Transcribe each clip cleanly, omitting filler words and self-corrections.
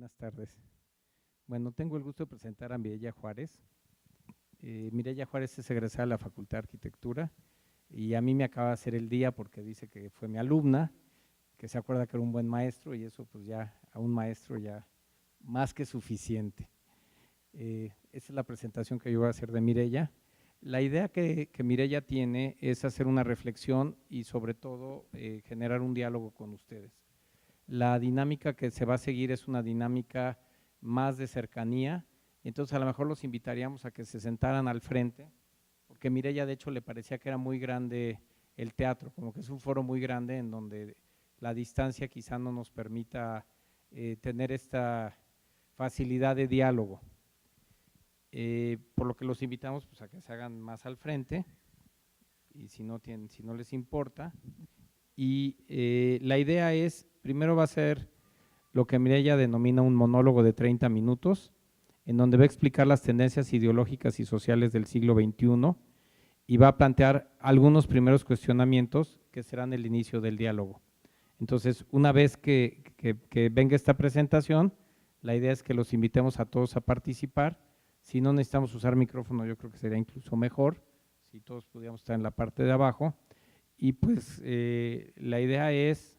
Buenas tardes. Bueno, tengo el gusto de presentar a Mireya Juárez. Mireya Juárez es egresada de la Facultad de Arquitectura y a mí me acaba de hacer el día porque dice que fue mi alumna, que se acuerda que era un buen maestro y eso pues ya a un maestro ya más que suficiente. Esta es la presentación que yo voy a hacer de Mireya. La idea que Mireya tiene es hacer una reflexión y sobre todo generar un diálogo con ustedes. La dinámica que se va a seguir es una dinámica más de cercanía, entonces a lo mejor los invitaríamos a que se sentaran al frente, porque Mireya de hecho le parecía que era muy grande el teatro, como que es un foro muy grande en donde la distancia quizá no nos permita tener esta facilidad de diálogo. Por lo que los invitamos pues, a que se hagan más al frente, y si no les importa. Y la idea es, primero va a ser lo que Mireya denomina un monólogo de 30 minutos, en donde va a explicar las tendencias ideológicas y sociales del siglo XXI y va a plantear algunos primeros cuestionamientos que serán el inicio del diálogo. Entonces, una vez que venga esta presentación, la idea es que los invitemos a todos a participar. Si no necesitamos usar micrófono, yo creo que sería incluso mejor, si todos pudiéramos estar en la parte de abajo. Y pues la idea es,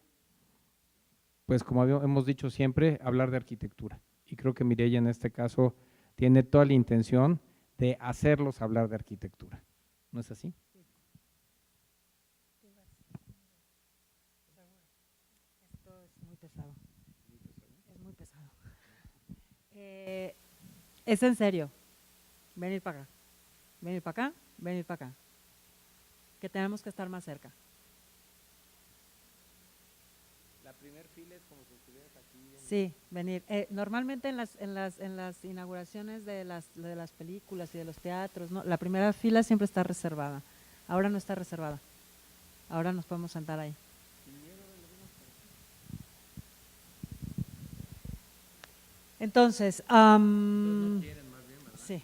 pues como hemos dicho siempre, hablar de arquitectura. Y creo que Mireya en este caso tiene toda la intención de hacerlos hablar de arquitectura. ¿No es así? Esto es muy pesado. Es muy pesado. Es en serio. Venir para acá. Venir para acá. Venir para acá. Que tenemos que estar más cerca. La primera fila es como si estuvieras aquí. Sí, venir. Normalmente en las inauguraciones de las películas y de los teatros, ¿no? La primera fila siempre está reservada. Ahora no está reservada. Ahora nos podemos sentar ahí. Entonces, sí,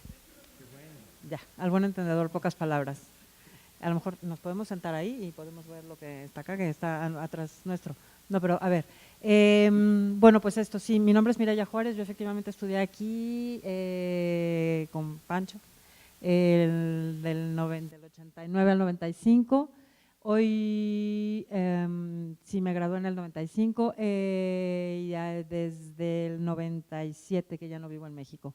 ya, al buen entendedor, pocas palabras. A lo mejor nos podemos sentar ahí y podemos ver lo que está acá, que está atrás nuestro. No, pero a ver, bueno, pues esto, sí, mi nombre es Mireya Juárez, yo efectivamente estudié aquí con Pancho, del 89 al 95. Hoy sí me gradué en el 95 y desde el 97 que ya no vivo en México.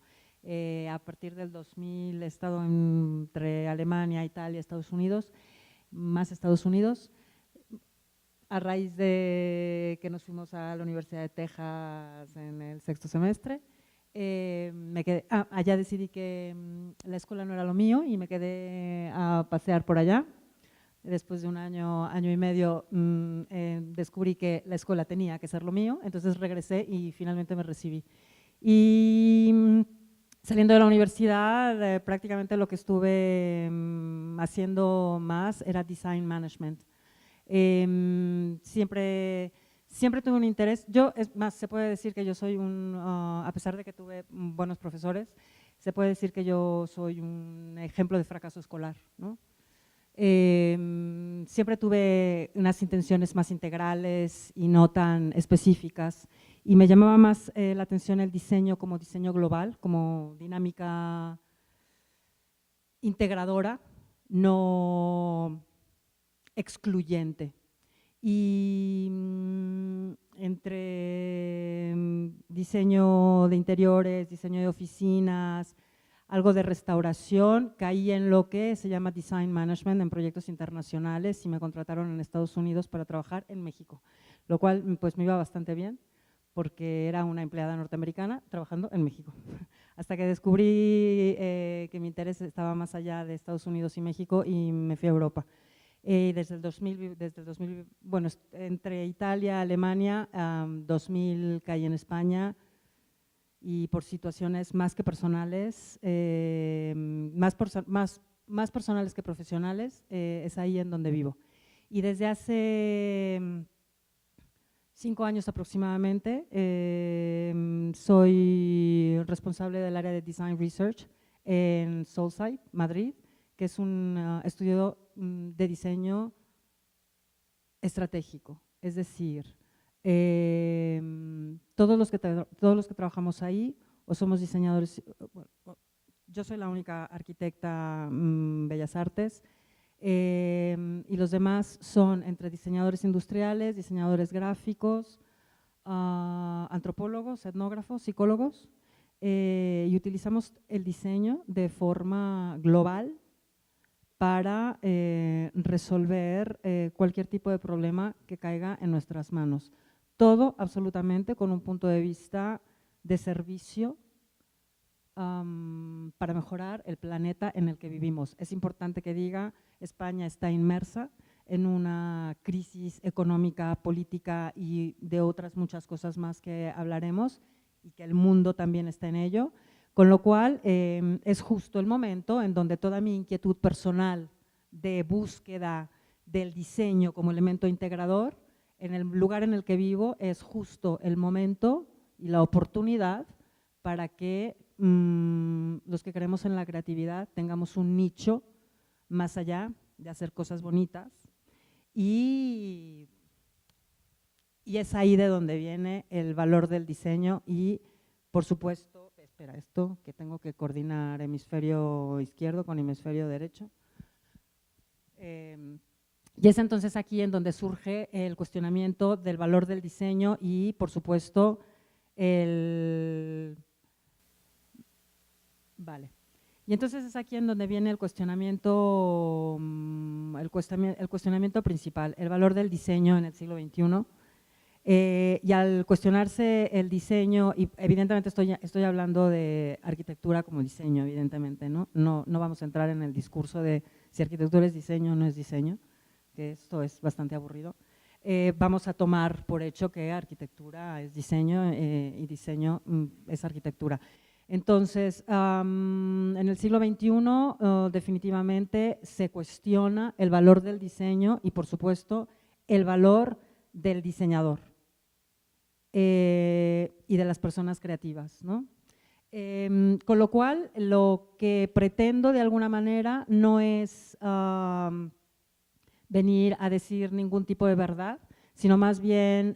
A partir del 2000 he estado entre Alemania, Italia, Estados Unidos, más Estados Unidos. A raíz de que nos fuimos a la Universidad de Texas en el sexto semestre, me quedé, allá decidí que la escuela no era lo mío y me quedé a pasear por allá. Después de un año y medio descubrí que la escuela tenía que ser lo mío, entonces regresé y finalmente me recibí. Y saliendo de la universidad, prácticamente lo que estuve haciendo más era design management. Siempre tuve un interés, es más, se puede decir que yo soy a pesar de que tuve buenos profesores, se puede decir que yo soy un ejemplo de fracaso escolar, ¿no? Siempre tuve unas intenciones más integrales y no tan específicas y me llamaba más la atención el diseño como diseño global, como dinámica integradora, no excluyente. Y entre diseño de interiores, diseño de oficinas, algo de restauración, caí en lo que se llama Design Management en proyectos internacionales y me contrataron en Estados Unidos para trabajar en México, lo cual pues me iba bastante bien porque era una empleada norteamericana trabajando en México. Hasta que descubrí que mi interés estaba más allá de Estados Unidos y México y me fui a Europa. Desde el 2000, bueno, entre Italia, Alemania, 2000 caí en España y por situaciones más que personales, más personales que profesionales, es ahí en donde vivo. Y desde hace 5 años aproximadamente soy responsable del área de Design Research en Soulside, Madrid, que es un estudio de diseño estratégico, es decir, Todos los que trabajamos ahí o somos diseñadores, bueno, yo soy la única arquitecta Bellas Artes, y los demás son entre diseñadores industriales, diseñadores gráficos, antropólogos, etnógrafos, psicólogos, y utilizamos el diseño de forma global para resolver cualquier tipo de problema que caiga en nuestras manos. Todo absolutamente con un punto de vista de servicio para mejorar el planeta en el que vivimos. Es importante que diga, España está inmersa en una crisis económica, política y de otras muchas cosas más que hablaremos, y que el mundo también está en ello, con lo cual es justo el momento en donde toda mi inquietud personal de búsqueda del diseño como elemento integrador, en el lugar en el que vivo, es justo el momento y la oportunidad para que los que creemos en la creatividad tengamos un nicho más allá de hacer cosas bonitas, y es ahí de donde viene el valor del diseño. Y por supuesto, espera, esto que tengo que coordinar hemisferio izquierdo con hemisferio derecho, y es entonces aquí en donde surge el cuestionamiento del valor del diseño y por supuesto Vale. Y entonces es aquí en donde viene el cuestionamiento principal, el valor del diseño en el siglo XXI. Y al cuestionarse el diseño, y evidentemente estoy hablando de arquitectura como diseño, evidentemente, ¿no? No vamos a entrar en el discurso de si arquitectura es diseño o no es diseño, que esto es bastante aburrido. Vamos a tomar por hecho que arquitectura es diseño y diseño es arquitectura. Entonces, en el siglo XXI definitivamente se cuestiona el valor del diseño y por supuesto el valor del diseñador y de las personas creativas, ¿no? Con lo cual, lo que pretendo de alguna manera no es venir a decir ningún tipo de verdad, sino más bien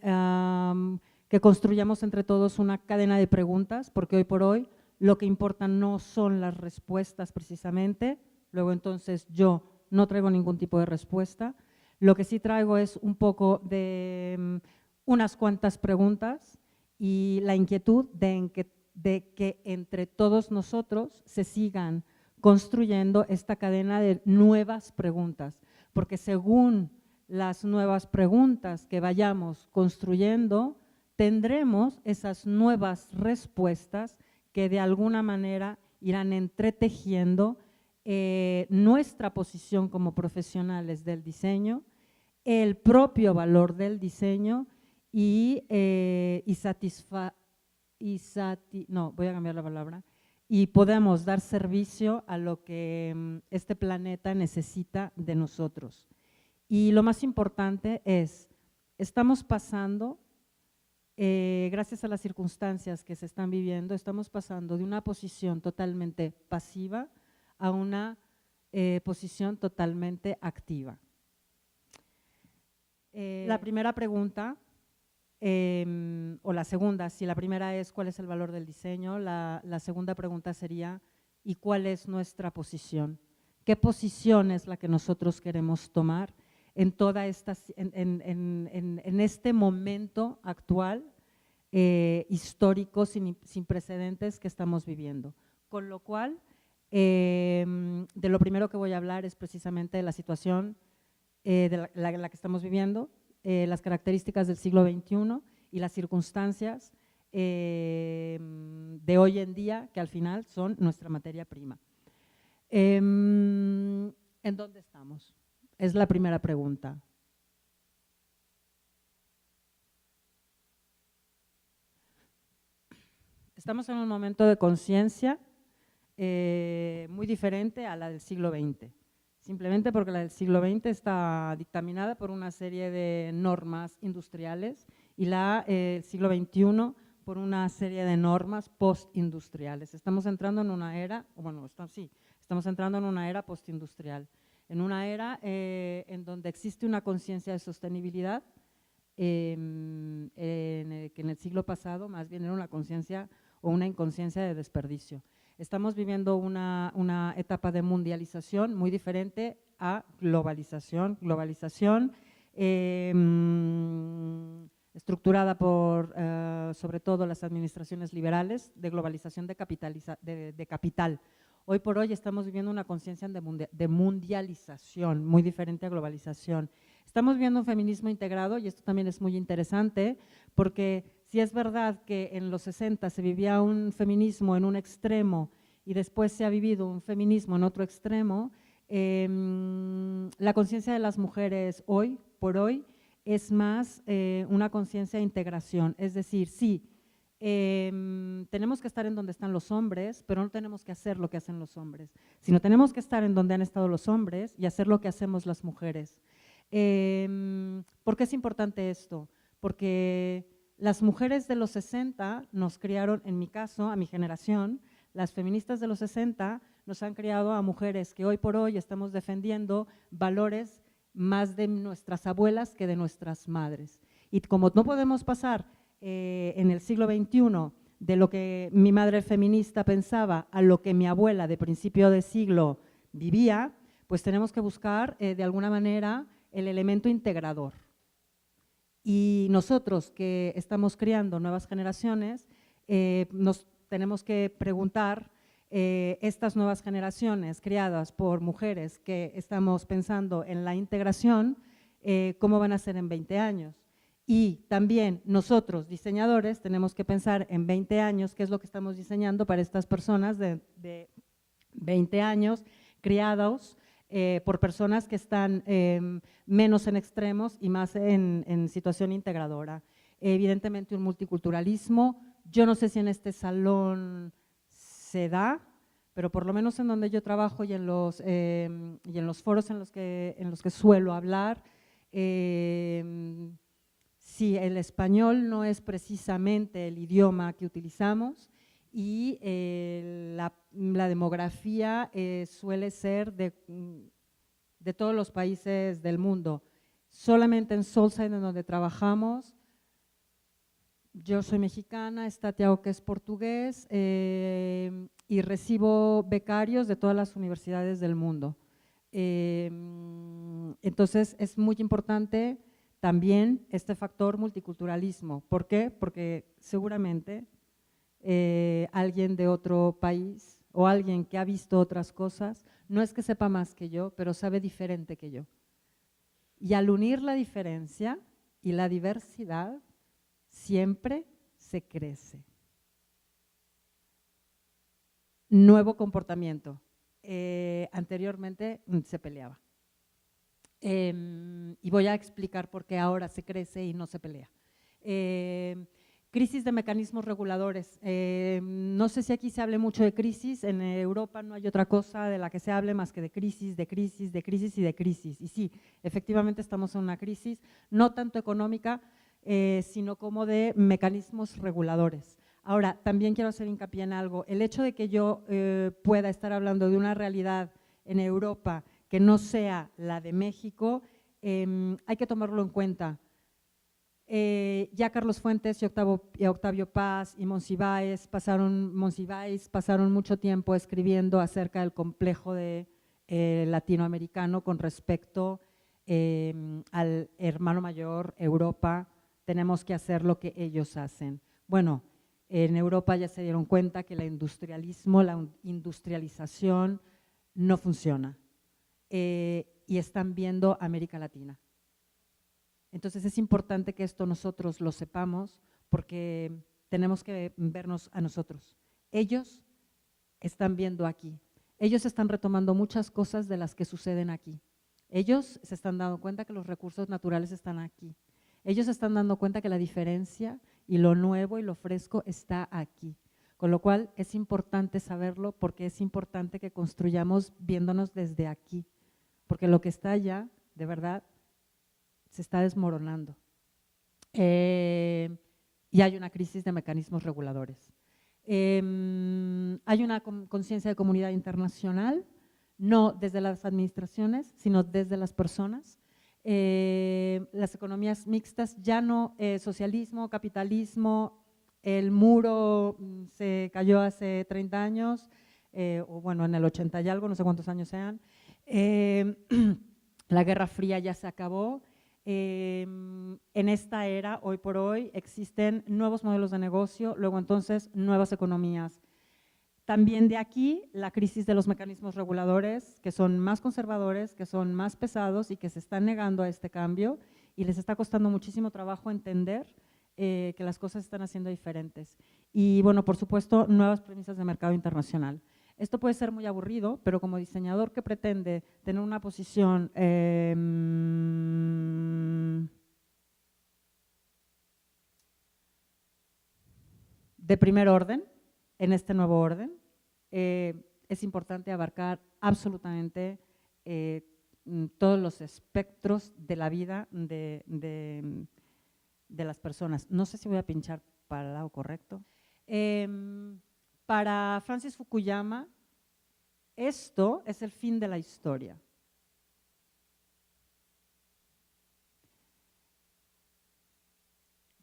que construyamos entre todos una cadena de preguntas, porque hoy por hoy lo que importa no son las respuestas precisamente, luego entonces yo no traigo ningún tipo de respuesta, lo que sí traigo es un poco de unas cuantas preguntas y la inquietud de que entre todos nosotros se sigan construyendo esta cadena de nuevas preguntas, porque según las nuevas preguntas que vayamos construyendo, tendremos esas nuevas respuestas que de alguna manera irán entretejiendo nuestra posición como profesionales del diseño, el propio valor del diseño y podemos dar servicio a lo que este planeta necesita de nosotros. Y lo más importante es, estamos pasando, gracias a las circunstancias que se están viviendo, estamos pasando de una posición totalmente pasiva a una posición totalmente activa. La primera pregunta, o la segunda, si la primera es ¿cuál es el valor del diseño? La segunda pregunta sería ¿y cuál es nuestra posición? ¿Qué posición es la que nosotros queremos tomar en toda esta, en este momento actual histórico sin precedentes que estamos viviendo? Con lo cual, de lo primero que voy a hablar es precisamente de la situación de la que estamos viviendo, las características del siglo XXI y las circunstancias de hoy en día, que al final son nuestra materia prima. ¿En dónde estamos? Es la primera pregunta. Estamos en un momento de conciencia muy diferente a la del siglo XX. Simplemente porque la del siglo XX está dictaminada por una serie de normas industriales y la del siglo XXI por una serie de normas postindustriales. Estamos entrando en una era, estamos entrando en una era postindustrial, en una era en donde existe una conciencia de sostenibilidad que en el siglo pasado más bien era una conciencia o una inconsciencia de desperdicio. Estamos viviendo una etapa de mundialización muy diferente a globalización. Globalización estructurada por, sobre todo, las administraciones liberales, de globalización de capital. Hoy por hoy estamos viviendo una conciencia de mundialización, muy diferente a globalización. Estamos viendo un feminismo integrado, y esto también es muy interesante, porque si es verdad que en los 60 se vivía un feminismo en un extremo y después se ha vivido un feminismo en otro extremo, la conciencia de las mujeres hoy por hoy es más una conciencia de integración, es decir, sí, tenemos que estar en donde están los hombres, pero no tenemos que hacer lo que hacen los hombres, sino tenemos que estar en donde han estado los hombres y hacer lo que hacemos las mujeres. ¿Por qué es importante esto? Porque las mujeres de los 60 nos criaron, en mi caso, a mi generación, las feministas de los 60 nos han criado a mujeres que hoy por hoy estamos defendiendo valores más de nuestras abuelas que de nuestras madres. Y como no podemos pasar en el siglo XXI de lo que mi madre feminista pensaba a lo que mi abuela de principio de siglo vivía, pues tenemos que buscar de alguna manera el elemento integrador. Y nosotros que estamos criando nuevas generaciones, nos tenemos que preguntar, estas nuevas generaciones criadas por mujeres que estamos pensando en la integración, ¿cómo van a ser en 20 años? Y también nosotros, diseñadores, tenemos que pensar en 20 años qué es lo que estamos diseñando para estas personas de 20 años criados por personas que están menos en extremos y más en situación integradora. Evidentemente un multiculturalismo, yo no sé si en este salón se da, pero por lo menos en donde yo trabajo y en los foros en los que suelo hablar, sí, el español no es precisamente el idioma que utilizamos, y la demografía suele ser de todos los países del mundo. Solamente en Soulside, en donde trabajamos, yo soy mexicana, está Tiago, que es portugués, y recibo becarios de todas las universidades del mundo. Entonces es muy importante también este factor multiculturalismo. ¿Por qué? Porque seguramente alguien de otro país o alguien que ha visto otras cosas, no es que sepa más que yo, pero sabe diferente que yo. Y al unir la diferencia y la diversidad, siempre se crece. Nuevo comportamiento. Anteriormente se peleaba. Y voy a explicar por qué ahora se crece y no se pelea. Crisis de mecanismos reguladores. No sé si aquí se hable mucho de crisis, en Europa no hay otra cosa de la que se hable más que de crisis, de crisis, de crisis y de crisis. Y sí, efectivamente estamos en una crisis, no tanto económica, sino como de mecanismos reguladores. Ahora, también quiero hacer hincapié en algo. El hecho de que yo pueda estar hablando de una realidad en Europa que no sea la de México, hay que tomarlo en cuenta. Ya Carlos Fuentes y Octavio Paz y Monsiváis pasaron mucho tiempo escribiendo acerca del complejo latinoamericano con respecto al hermano mayor, Europa. Tenemos que hacer lo que ellos hacen. Bueno, en Europa ya se dieron cuenta que el industrialismo, la industrialización no funciona, y están viendo América Latina. Entonces es importante que esto nosotros lo sepamos, porque tenemos que vernos a nosotros. Ellos están viendo aquí, ellos están retomando muchas cosas de las que suceden aquí. Ellos se están dando cuenta que los recursos naturales están aquí. Ellos se están dando cuenta que la diferencia y lo nuevo y lo fresco está aquí. Con lo cual es importante saberlo, porque es importante que construyamos viéndonos desde aquí, porque lo que está allá, de verdad, se está desmoronando. Y hay una crisis de mecanismos reguladores. Hay una conciencia de comunidad internacional, no desde las administraciones, sino desde las personas. las economías mixtas, ya no socialismo, capitalismo, el muro se cayó hace 30 años, o bueno, en el 80 y algo, no sé cuántos años sean. La Guerra Fría ya se acabó. En esta era, hoy por hoy, existen nuevos modelos de negocio, luego entonces nuevas economías. También de aquí la crisis de los mecanismos reguladores, que son más conservadores, que son más pesados y que se están negando a este cambio y les está costando muchísimo trabajo entender que las cosas están haciendo diferentes. Y bueno, por supuesto, nuevas premisas de mercado internacional. Esto puede ser muy aburrido, pero como diseñador que pretende tener una posición de primer orden, en este nuevo orden, es importante abarcar absolutamente todos los espectros de la vida de las personas. No sé si voy a pinchar para el lado correcto. Para Francis Fukuyama, esto es el fin de la historia.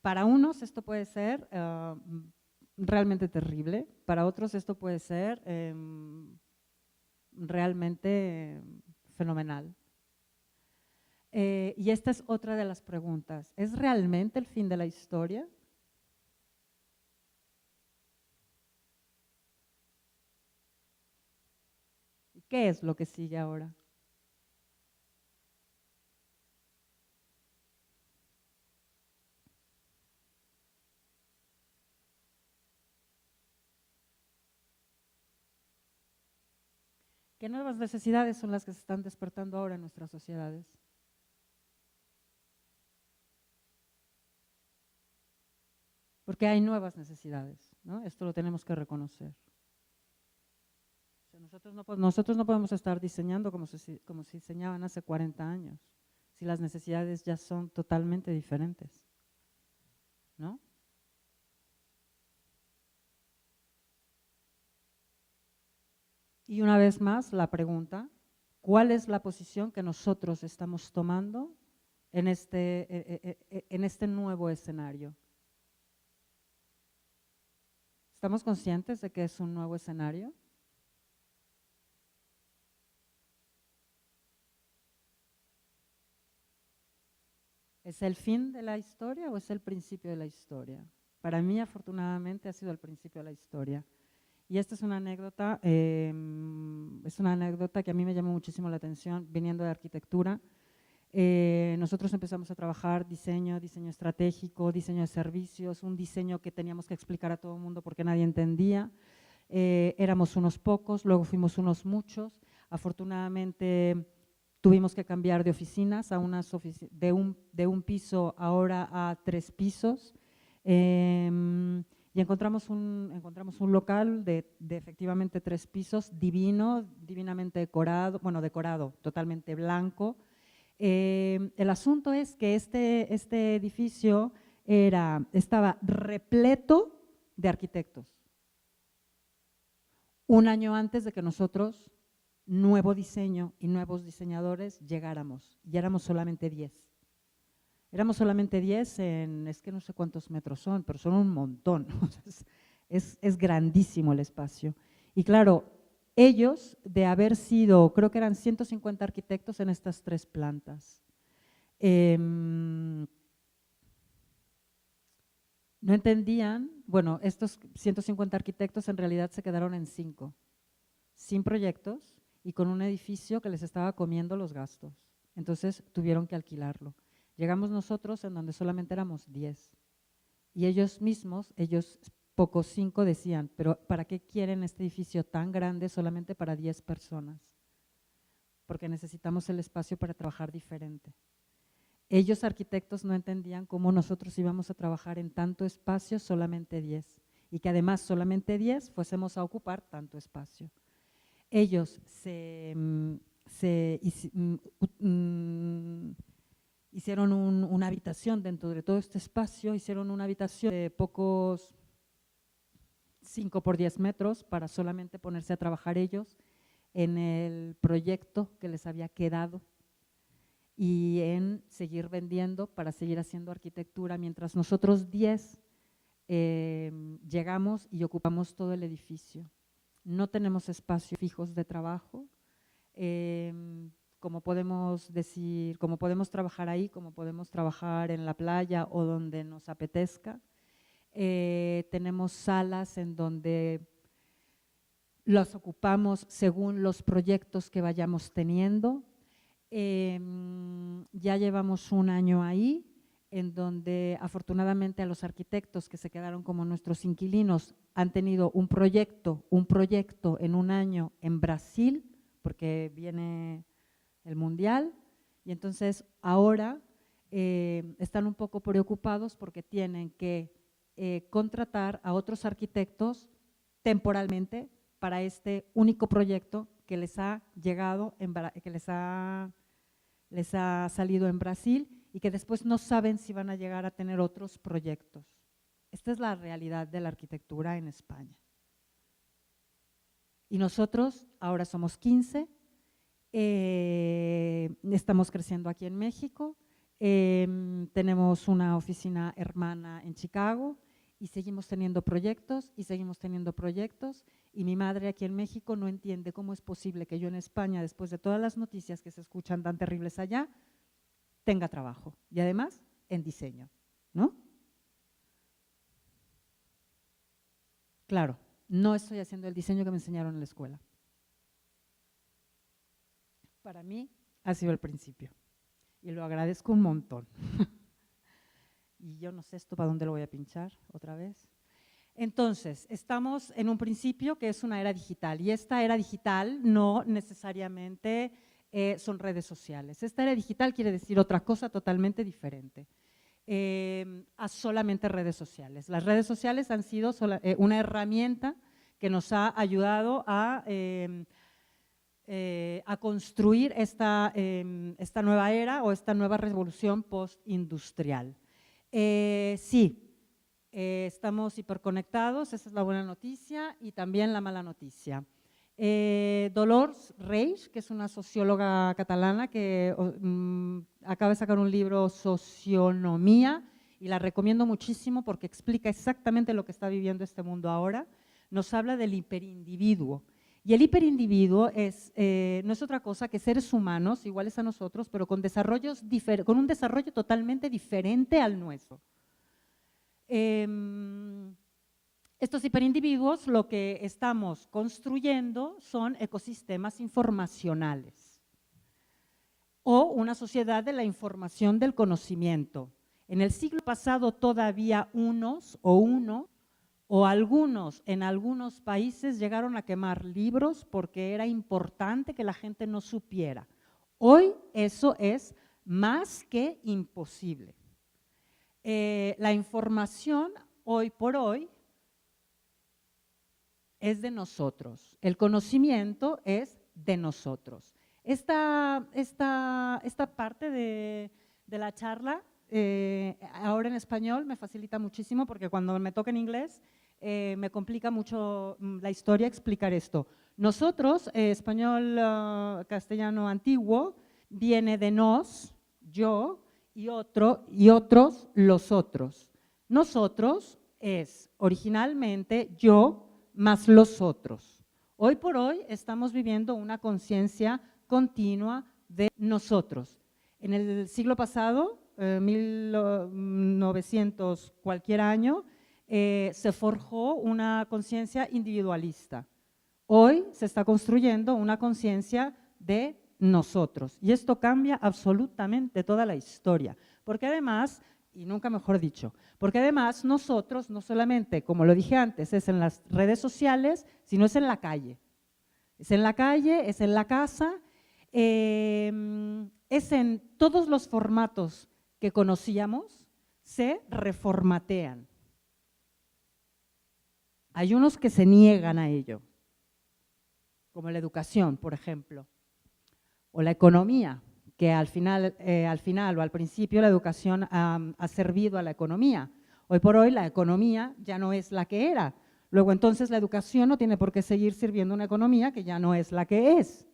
Para unos esto puede ser realmente terrible, para otros esto puede ser realmente fenomenal. Y esta es otra de las preguntas. ¿Es realmente el fin de la historia? ¿Y qué es lo que sigue ahora? ¿Qué nuevas necesidades son las que se están despertando ahora en nuestras sociedades? Porque hay nuevas necesidades, ¿no? Esto lo tenemos que reconocer. O sea, nosotros no podemos estar diseñando como se diseñaban hace 40 años, si las necesidades ya son totalmente diferentes, ¿no? Y una vez más la pregunta, ¿cuál es la posición que nosotros estamos tomando en este nuevo escenario? ¿Estamos conscientes de que es un nuevo escenario? ¿Es el fin de la historia o es el principio de la historia? Para mí, afortunadamente, ha sido el principio de la historia. Y esta es una anécdota que a mí me llamó muchísimo la atención viniendo de arquitectura. Nosotros empezamos a trabajar diseño estratégico, diseño de servicios, un diseño que teníamos que explicar a todo el mundo porque nadie entendía. Éramos unos pocos, luego fuimos unos muchos. Afortunadamente tuvimos que cambiar de oficinas a de un piso ahora a 3 pisos. Y encontramos un local de efectivamente 3 pisos, divinamente decorado, bueno, decorado, totalmente blanco. El asunto es que este edificio estaba repleto de arquitectos. Un año antes de que nosotros, nuevo diseño y nuevos diseñadores, llegáramos, y éramos solamente 10. Éramos solamente 10 es que no sé cuántos metros son, pero son un montón. Es grandísimo el espacio. Y claro, ellos, de haber sido, creo que eran 150 arquitectos en estas 3 plantas. No entendían, bueno, estos 150 arquitectos en realidad se quedaron en 5, sin proyectos y con un edificio que les estaba comiendo los gastos. Entonces tuvieron que alquilarlo. Llegamos nosotros en donde solamente éramos 10 y ellos mismos, pocos 5 decían, pero ¿para qué quieren este edificio tan grande solamente para 10 personas? Porque necesitamos el espacio para trabajar diferente. Ellos arquitectos no entendían cómo nosotros íbamos a trabajar en tanto espacio solamente 10 y que además solamente 10 fuésemos a ocupar tanto espacio. Ellos hicieron una habitación dentro de todo este espacio, hicieron una habitación de pocos 5 por 10 metros para solamente ponerse a trabajar ellos en el proyecto que les había quedado. y en seguir vendiendo para seguir haciendo arquitectura, mientras nosotros 10 llegamos y ocupamos todo el edificio. No tenemos espacios fijos de trabajo, como podemos decir, como podemos trabajar ahí, como podemos trabajar en la playa o donde nos apetezca. Tenemos salas en donde las ocupamos según los proyectos que vayamos teniendo. Ya llevamos un año ahí, en donde afortunadamente a los arquitectos que se quedaron como nuestros inquilinos han tenido un proyecto en un año en Brasil, porque viene el Mundial, y entonces ahora están un poco preocupados porque tienen que contratar a otros arquitectos temporalmente para este único proyecto que les ha llegado, que les ha salido en Brasil y que después no saben si van a llegar a tener otros proyectos. Esta es la realidad de la arquitectura en España. Y nosotros ahora somos 15, estamos creciendo aquí en México, tenemos una oficina hermana en Chicago y seguimos teniendo proyectos y mi madre aquí en México no entiende cómo es posible que yo en España, después de todas las noticias que se escuchan tan terribles allá, tenga trabajo y además en diseño, ¿no? Claro, no estoy haciendo el diseño que me enseñaron en la escuela. Para mí ha sido el principio y lo agradezco un montón. Y yo no sé esto para dónde lo voy a pinchar otra vez. Entonces, estamos en un principio que es una era digital y esta era digital no necesariamente son redes sociales. Esta era digital quiere decir otra cosa totalmente diferente a solamente redes sociales. Las redes sociales han sido una herramienta que nos ha ayudado a construir esta nueva era o esta nueva revolución postindustrial. Sí, estamos hiperconectados, esa es la buena noticia y también la mala noticia. Dolors Reis, que es una socióloga catalana que acaba de sacar un libro, Socionomía, y la recomiendo muchísimo porque explica exactamente lo que está viviendo este mundo ahora. Nos habla del hiperindividuo. Y el hiperindividuo no es otra cosa que seres humanos iguales a nosotros, pero con un desarrollo totalmente diferente al nuestro. Estos hiperindividuos lo que estamos construyendo son ecosistemas informacionales o una sociedad de la información del conocimiento. En el siglo pasado todavía unos o algunos en algunos países llegaron a quemar libros porque era importante que la gente no supiera. Hoy eso es más que imposible. La información hoy por hoy es de nosotros, el conocimiento es de nosotros. Esta parte de la charla ahora en español me facilita muchísimo porque cuando me toca en inglés me complica mucho la historia explicar esto. Nosotros, español castellano antiguo, viene de nos, yo, y otros, los otros. Nosotros es originalmente yo más los otros. Hoy por hoy estamos viviendo una conciencia continua de nosotros. En el siglo pasado, 1900 cualquier año, se forjó una conciencia individualista. Hoy se está construyendo una conciencia de nosotros y esto cambia absolutamente toda la historia, porque además, y nunca mejor dicho, porque además nosotros no solamente, como lo dije antes, es en las redes sociales, sino es en la calle. Es en la calle, es en la casa, es en todos los formatos que conocíamos, se reformatean. Hay unos que se niegan a ello, como la educación, por ejemplo, o la economía, que al final o al principio la educación ha servido a la economía. Hoy por hoy la economía ya no es la que era. Luego entonces la educación no tiene por qué seguir sirviendo una economía que ya no es la que es.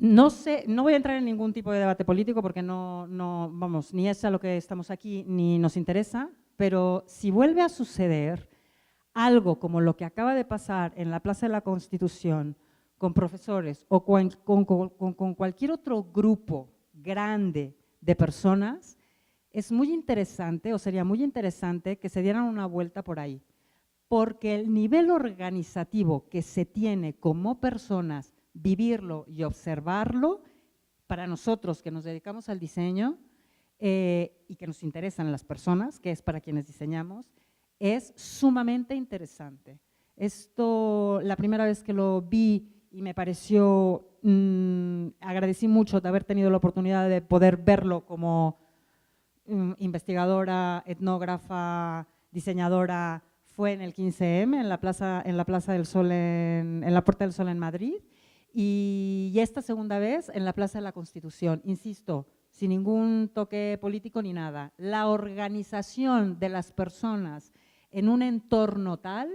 No sé, no voy a entrar en ningún tipo de debate político porque vamos, ni es a lo que estamos aquí ni nos interesa, pero si vuelve a suceder algo como lo que acaba de pasar en la Plaza de la Constitución con profesores o con cualquier otro grupo grande de personas, es muy interesante o sería muy interesante que se dieran una vuelta por ahí, porque el nivel organizativo que se tiene como personas, vivirlo y observarlo, para nosotros que nos dedicamos al diseño y que nos interesan las personas, que es para quienes diseñamos, es sumamente interesante. Esto, la primera vez que lo vi y me pareció, agradecí mucho de haber tenido la oportunidad de poder verlo como investigadora, etnógrafa, diseñadora, fue en el 15M, en la Plaza del Sol, en la Puerta del Sol en Madrid, y esta segunda vez en la Plaza de la Constitución, insisto, sin ningún toque político ni nada. La organización de las personas en un entorno tal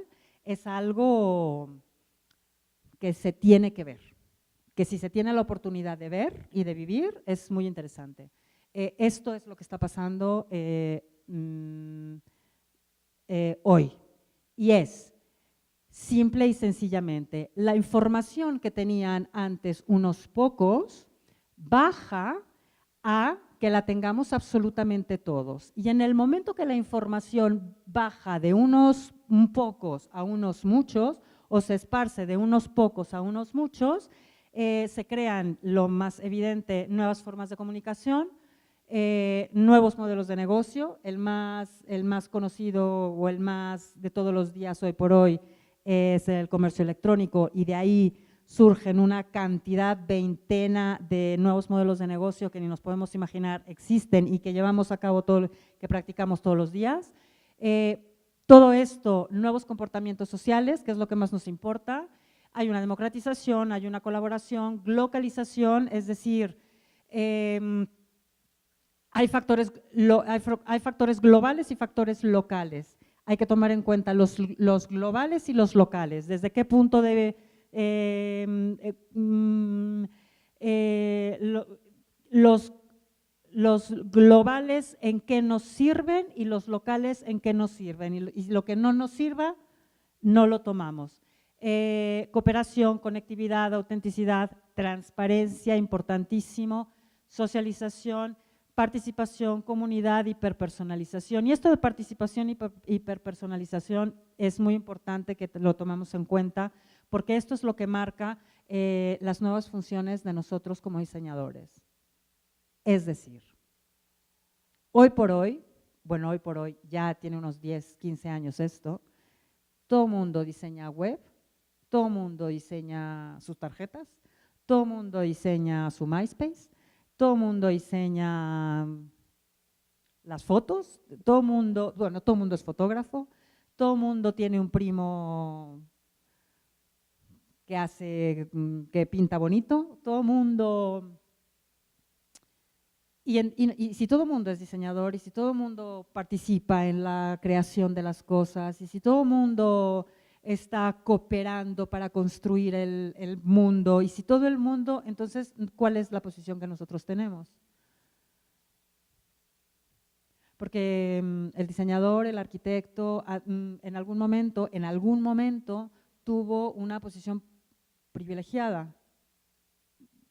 es algo que se tiene que ver, que si se tiene la oportunidad de ver y de vivir es muy interesante. Esto es lo que está pasando hoy y es simple y sencillamente la información que tenían antes unos pocos baja a que la tengamos absolutamente todos. Y en el momento que la información baja de unos pocos a unos muchos o se esparce de unos pocos a unos muchos, se crean, lo más evidente, nuevas formas de comunicación, nuevos modelos de negocio. El más conocido o el más de todos los días hoy por hoy es el comercio electrónico, y de ahí surgen una cantidad, veintena de nuevos modelos de negocio que ni nos podemos imaginar existen y que llevamos a cabo que practicamos todos los días. Todo esto, nuevos comportamientos sociales, que es lo que más nos importa. Hay una democratización, hay una colaboración, localización, es decir, hay factores globales y factores locales. Hay que tomar en cuenta los globales y los locales. ¿Desde qué punto debe los globales en qué nos sirven y los locales en qué nos sirven? Y lo que no nos sirva, no lo tomamos. Cooperación, conectividad, autenticidad, transparencia, importantísimo, socialización, participación, comunidad, hiperpersonalización. Y esto de participación y hiperpersonalización es muy importante que lo tomemos en cuenta, porque esto es lo que marca las nuevas funciones de nosotros como diseñadores. Es decir, hoy por hoy, ya tiene unos 10, 15 años esto, todo mundo diseña web, todo mundo diseña sus tarjetas, todo mundo diseña su MySpace, todo mundo diseña las fotos, todo mundo es fotógrafo, todo mundo tiene un primo que pinta bonito, todo mundo… Y si todo el mundo es diseñador, y si todo el mundo participa en la creación de las cosas, y si todo el mundo está cooperando para construir el mundo, y si todo el mundo, entonces, ¿cuál es la posición que nosotros tenemos? Porque el diseñador, el arquitecto, en algún momento tuvo una posición privilegiada,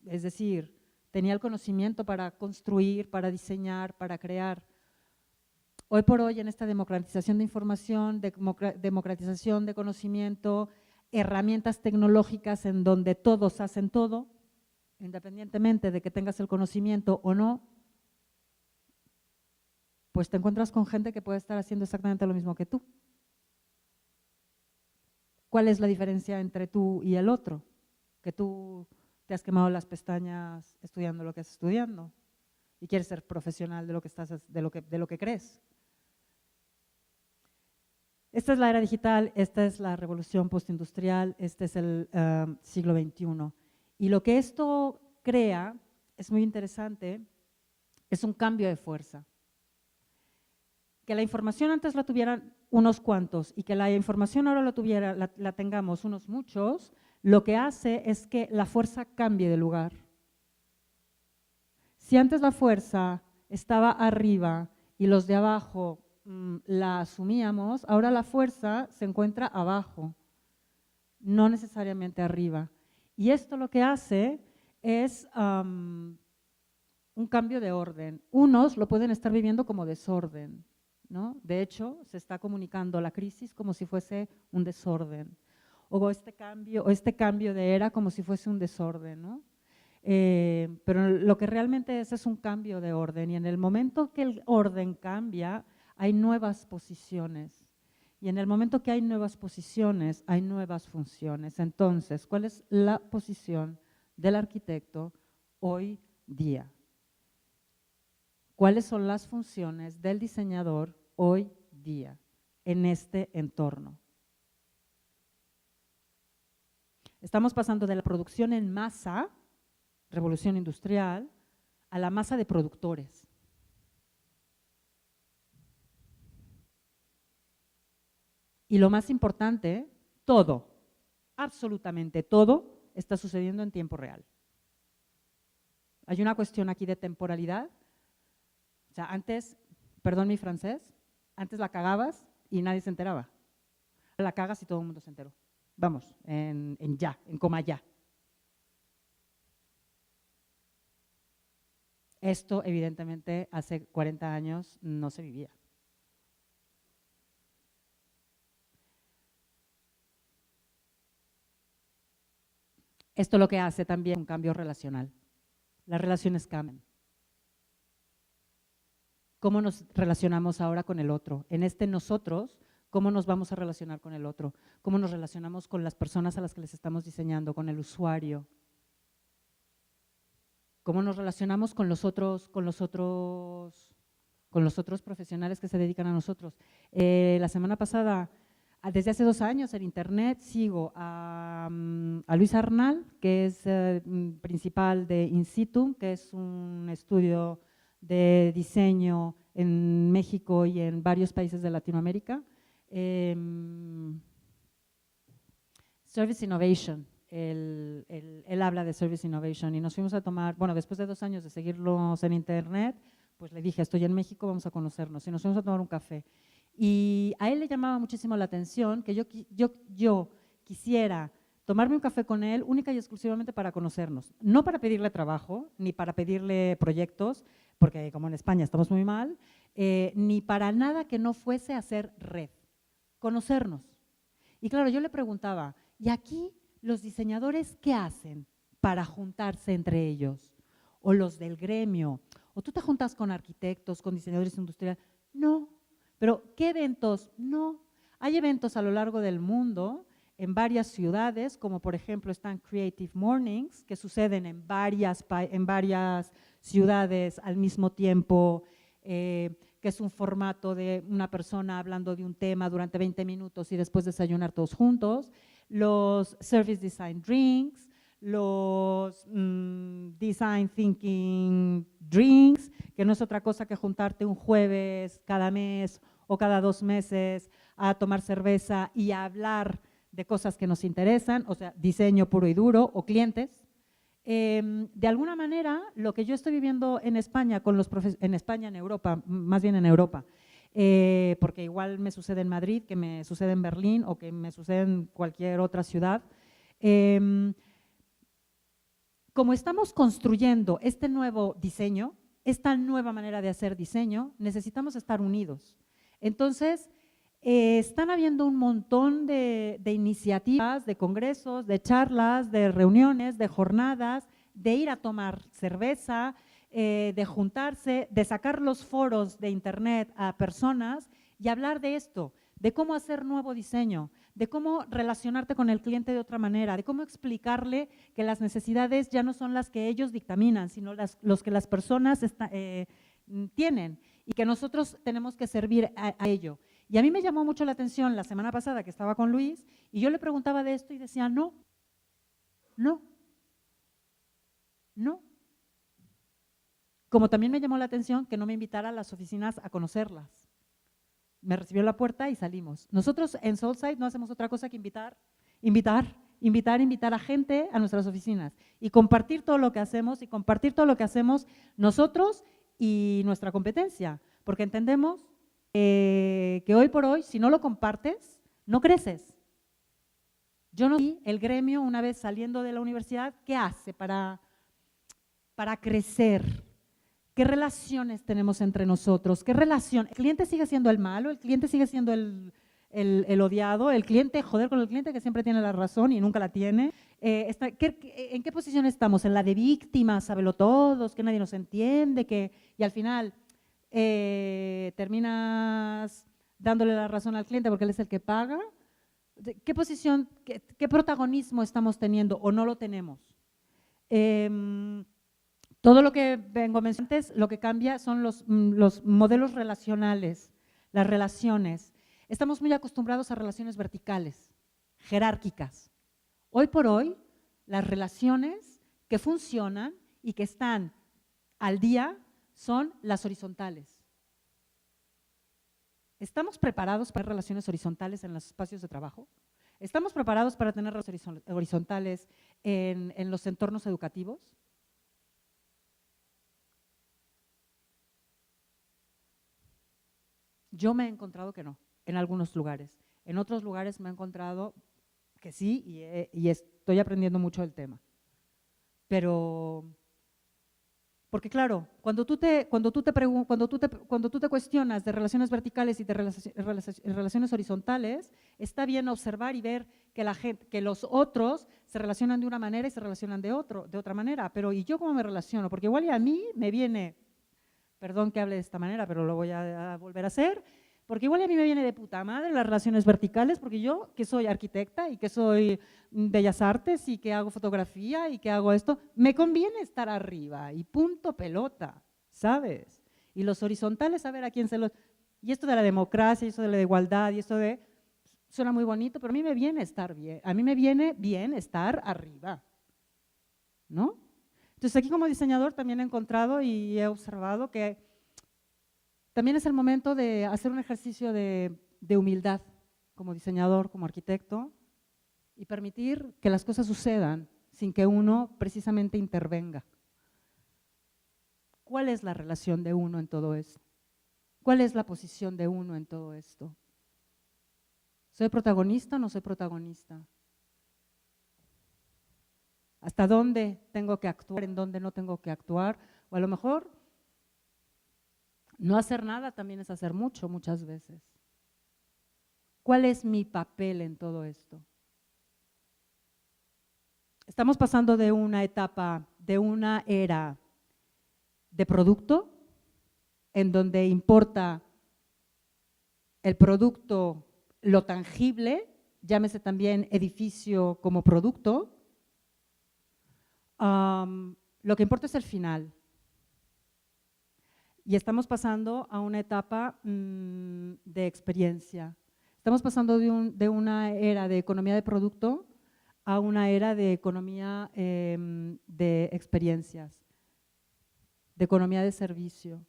es decir, tenía el conocimiento para construir, para diseñar, para crear. Hoy por hoy, en esta democratización de información, democratización de conocimiento, herramientas tecnológicas en donde todos hacen todo, independientemente de que tengas el conocimiento o no, pues te encuentras con gente que puede estar haciendo exactamente lo mismo que tú. ¿Cuál es la diferencia entre tú y el otro? Que tú te has quemado las pestañas estudiando lo que estás estudiando y quieres ser profesional de lo que crees. Esta es la era digital, esta es la revolución postindustrial, este es el siglo XXI. Y lo que esto crea, es muy interesante, es un cambio de fuerza. Que la información antes la tuvieran unos cuantos y que la información ahora la tengamos unos muchos, lo que hace es que la fuerza cambie de lugar. Si antes la fuerza estaba arriba y los de abajo la asumíamos, ahora la fuerza se encuentra abajo, no necesariamente arriba. Y esto lo que hace es un cambio de orden. Unos lo pueden estar viviendo como desorden, ¿no? De hecho, se está comunicando la crisis como si fuese un desorden, o este cambio de era como si fuese un desorden, ¿no? Pero lo que realmente es un cambio de orden, y en el momento que el orden cambia, hay nuevas posiciones. Y en el momento que hay nuevas posiciones, hay nuevas funciones. Entonces, ¿cuál es la posición del arquitecto hoy día? ¿Cuáles son las funciones del diseñador hoy día en este entorno? Estamos pasando de la producción en masa, revolución industrial, a la masa de productores. Y lo más importante, todo, absolutamente todo, está sucediendo en tiempo real. Hay una cuestión aquí de temporalidad. O sea, antes, perdón mi francés, antes la cagabas y nadie se enteraba. La cagas y todo el mundo se enteró. Vamos, en coma ya. Esto, evidentemente, hace 40 años no se vivía. Esto lo que hace también un cambio relacional. Las relaciones cambian. ¿Cómo nos relacionamos ahora con el otro? En este nosotros, ¿cómo nos vamos a relacionar con el otro? ¿Cómo nos relacionamos con las personas a las que les estamos diseñando, con el usuario? ¿Cómo nos relacionamos con los otros profesionales que se dedican a nosotros? La semana pasada, desde hace 2 años en internet, sigo a Luis Arnal, que es principal de In Situ, que es un estudio de diseño en México y en varios países de Latinoamérica. Service Innovation, él habla de Service Innovation, y nos fuimos a tomar, bueno, después de 2 años de seguirlos en internet, pues le dije, estoy en México, vamos a conocernos, y nos fuimos a tomar un café. Y a él le llamaba muchísimo la atención que yo quisiera tomarme un café con él única y exclusivamente para conocernos, no para pedirle trabajo, ni para pedirle proyectos, porque como en España estamos muy mal, ni para nada que no fuese hacer red, conocernos. Y claro, yo le preguntaba, ¿y aquí los diseñadores qué hacen para juntarse entre ellos? O los del gremio, o tú te juntas con arquitectos, con diseñadores industriales. No, pero ¿qué eventos? No, hay eventos a lo largo del mundo, en varias ciudades, como por ejemplo están Creative Mornings, que suceden en varias ciudades al mismo tiempo, que es un formato de una persona hablando de un tema durante 20 minutos y después desayunar todos juntos. Los Service Design Drinks, los Design Thinking Drinks, que no es otra cosa que juntarte un jueves cada mes o cada 2 meses a tomar cerveza y a hablar de cosas que nos interesan, o sea, diseño puro y duro, o clientes. De alguna manera, lo que yo estoy viviendo en España, en Europa, más bien en Europa, porque igual me sucede en Madrid, que me sucede en Berlín o que me sucede en cualquier otra ciudad. Como estamos construyendo este nuevo diseño, esta nueva manera de hacer diseño, necesitamos estar unidos. Entonces, están habiendo un montón de iniciativas, de congresos, de charlas, de reuniones, de jornadas, de ir a tomar cerveza, de juntarse, de sacar los foros de internet a personas y hablar de esto, de cómo hacer nuevo diseño, de cómo relacionarte con el cliente de otra manera, de cómo explicarle que las necesidades ya no son las que ellos dictaminan, sino los que las personas tienen y que nosotros tenemos que servir a ello. Y a mí me llamó mucho la atención la semana pasada que estaba con Luis y yo le preguntaba de esto y decía, no. Como también me llamó la atención que no me invitara a las oficinas a conocerlas. Me recibió en la puerta y salimos. Nosotros en Soulside no hacemos otra cosa que invitar invitar a gente a nuestras oficinas y compartir todo lo que hacemos nosotros y nuestra competencia, porque entendemos que hoy por hoy, si no lo compartes, no creces. Yo no vi el gremio una vez saliendo de la universidad, ¿qué hace para crecer? ¿Qué relaciones tenemos entre nosotros? ¿Qué relación? ¿El cliente sigue siendo el malo? ¿El cliente sigue siendo el odiado? ¿El cliente, joder con el cliente que siempre tiene la razón y nunca la tiene? ¿En qué posición estamos? ¿En la de víctima, sábelo todos, que nadie nos entiende? Y al final terminas dándole la razón al cliente porque él es el que paga. ¿Qué posición, qué protagonismo estamos teniendo o no lo tenemos? Todo lo que vengo mencionando antes, lo que cambia son los modelos relacionales, las relaciones. Estamos muy acostumbrados a relaciones verticales, jerárquicas. Hoy por hoy, las relaciones que funcionan y que están al día son las horizontales. ¿Estamos preparados para relaciones horizontales en los espacios de trabajo? ¿Estamos preparados para tener relaciones horizontales en los entornos educativos? Yo me he encontrado que no, en algunos lugares. En otros lugares me he encontrado que sí y estoy aprendiendo mucho del tema. Pero, porque claro, cuando tú te cuestionas de relaciones verticales y de relaciones horizontales, está bien observar y ver que los otros se relacionan de una manera y se relacionan de otra manera. Pero ¿y yo cómo me relaciono? Porque igual y a mí me viene, perdón que hable de esta manera, pero lo voy a volver a hacer, porque igual a mí me viene de puta madre las relaciones verticales, porque yo que soy arquitecta y que soy bellas artes y que hago fotografía y que hago esto, me conviene estar arriba y punto pelota, ¿sabes? Y los horizontales, a ver a quién se los… Y esto de la democracia, y esto de la igualdad, y esto de… Suena muy bonito, pero a mí me viene estar bien, a mí me viene bien estar arriba, ¿no? Entonces aquí como diseñador también he encontrado y he observado que también es el momento de hacer un ejercicio de humildad como diseñador, como arquitecto y permitir que las cosas sucedan sin que uno precisamente intervenga. ¿Cuál es la relación de uno en todo esto? ¿Cuál es la posición de uno en todo esto? ¿Soy protagonista o no soy protagonista? ¿Hasta dónde tengo que actuar, en dónde no tengo que actuar? O a lo mejor no hacer nada también es hacer mucho, muchas veces. ¿Cuál es mi papel en todo esto? Estamos pasando de una etapa, de una era de producto, en donde importa el producto, lo tangible, llámese también edificio como producto. Lo que importa es el final. Y estamos pasando a una etapa de experiencia. Estamos pasando de una era de economía de producto a una era de economía de experiencias, de economía de servicio.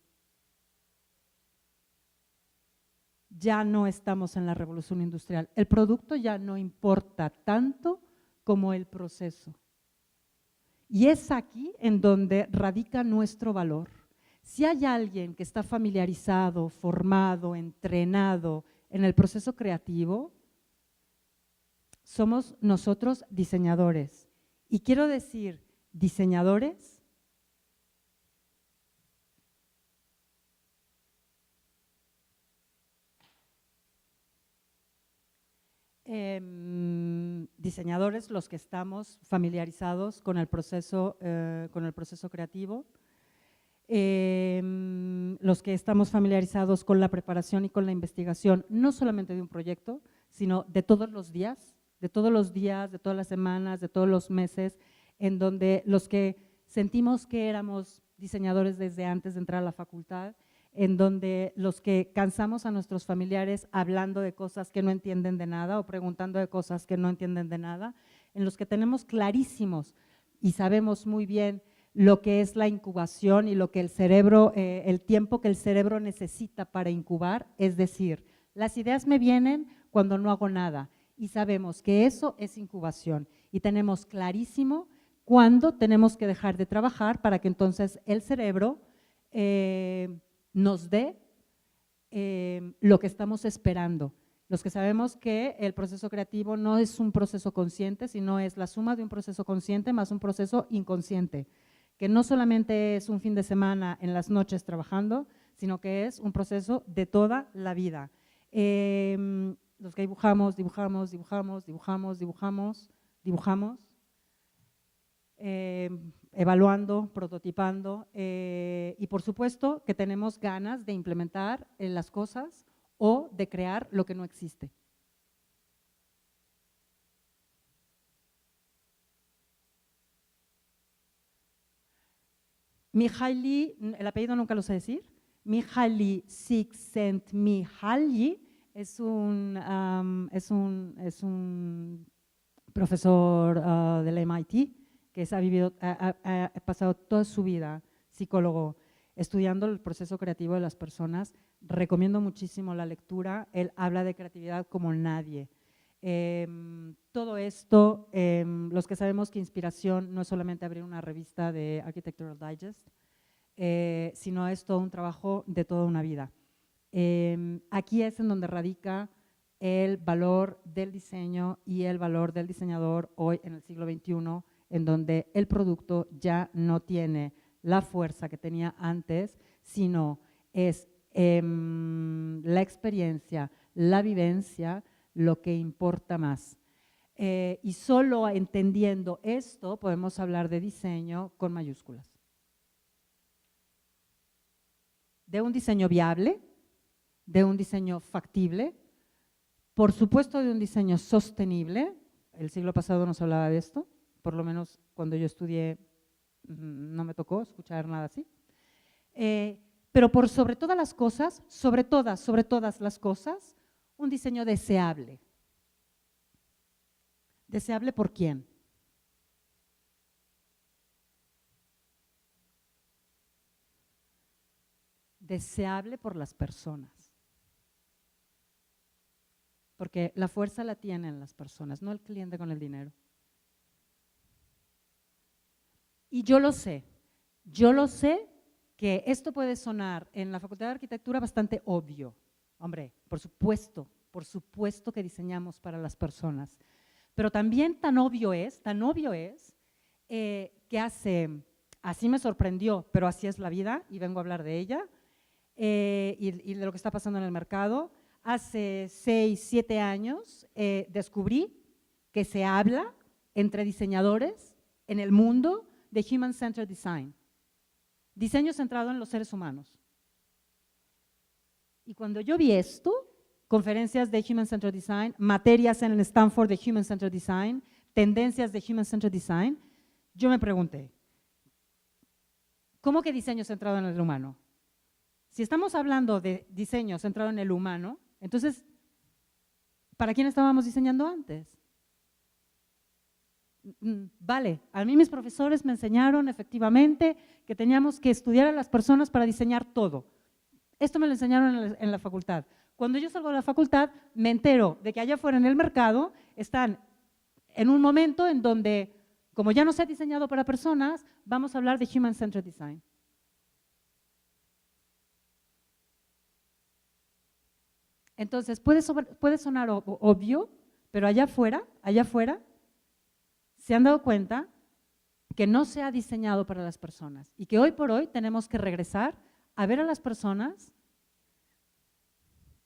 Ya no estamos en la revolución industrial. El producto ya no importa tanto como el proceso. Y es aquí en donde radica nuestro valor. Si hay alguien que está familiarizado, formado, entrenado en el proceso creativo, somos nosotros diseñadores. Y quiero decir, diseñadores diseñadores los que estamos familiarizados con el proceso creativo, los que estamos familiarizados con la preparación y con la investigación, no solamente de un proyecto, sino de todos los días, de todas las semanas, de todos los meses, en donde los que sentimos que éramos diseñadores desde antes de entrar a la facultad, en donde los que cansamos a nuestros familiares hablando de cosas que no entienden de nada o preguntando de cosas que no entienden de nada, en los que tenemos clarísimos y sabemos muy bien lo que es la incubación y lo que el cerebro, el tiempo que el cerebro necesita para incubar, es decir, las ideas me vienen cuando no hago nada y sabemos que eso es incubación y tenemos clarísimo cuándo tenemos que dejar de trabajar para que entonces el cerebro nos dé lo que estamos esperando. Los que sabemos que el proceso creativo no es un proceso consciente, sino es la suma de un proceso consciente más un proceso inconsciente, que no solamente es un fin de semana en las noches trabajando, sino que es un proceso de toda la vida. Los que dibujamos, evaluando, prototipando y por supuesto que tenemos ganas de implementar las cosas o de crear lo que no existe. Mihaly, el apellido nunca lo sé decir, Mihaly Csikszentmihalyi es un profesor del MIT que ha pasado toda su vida psicólogo estudiando el proceso creativo de las personas. Recomiendo muchísimo la lectura, él habla de creatividad como nadie. Todo esto, los que sabemos que inspiración no es solamente abrir una revista de Architectural Digest, sino es todo un trabajo de toda una vida. Aquí es en donde radica el valor del diseño y el valor del diseñador hoy en el siglo XXI, en donde el producto ya no tiene la fuerza que tenía antes, sino es la experiencia, la vivencia, lo que importa más. Y solo entendiendo esto podemos hablar de diseño con mayúsculas. De un diseño viable, de un diseño factible, por supuesto de un diseño sostenible. El siglo pasado nos hablaba de esto, por lo menos cuando yo estudié no me tocó escuchar nada así. Pero por sobre todas las cosas, sobre todas las cosas, un diseño deseable. ¿Deseable por quién? Deseable por las personas. Porque la fuerza la tienen las personas, no el cliente con el dinero. Y yo lo sé que esto puede sonar en la Facultad de Arquitectura bastante obvio. Hombre, por supuesto que diseñamos para las personas. Pero también tan obvio es que así me sorprendió, pero así es la vida y vengo a hablar de ella y de lo que está pasando en el mercado. Hace 6, 7 años descubrí que se habla entre diseñadores en el mundo de Human Centered Design, diseño centrado en los seres humanos. Y cuando yo vi esto, conferencias de Human Centered Design, materias en el Stanford de Human Centered Design, tendencias de Human Centered Design, yo me pregunté, ¿cómo que diseño centrado en el humano? Si estamos hablando de diseño centrado en el humano, entonces, ¿para quién estábamos diseñando antes? Vale, a mí mis profesores me enseñaron efectivamente que teníamos que estudiar a las personas para diseñar todo. Esto me lo enseñaron en la facultad. Cuando yo salgo de la facultad, me entero de que allá afuera en el mercado están en un momento en donde, como ya no se ha diseñado para personas, vamos a hablar de Human Centered Design. Entonces, puede sonar obvio, pero allá afuera, se han dado cuenta que no se ha diseñado para las personas y que hoy por hoy tenemos que regresar a ver a las personas.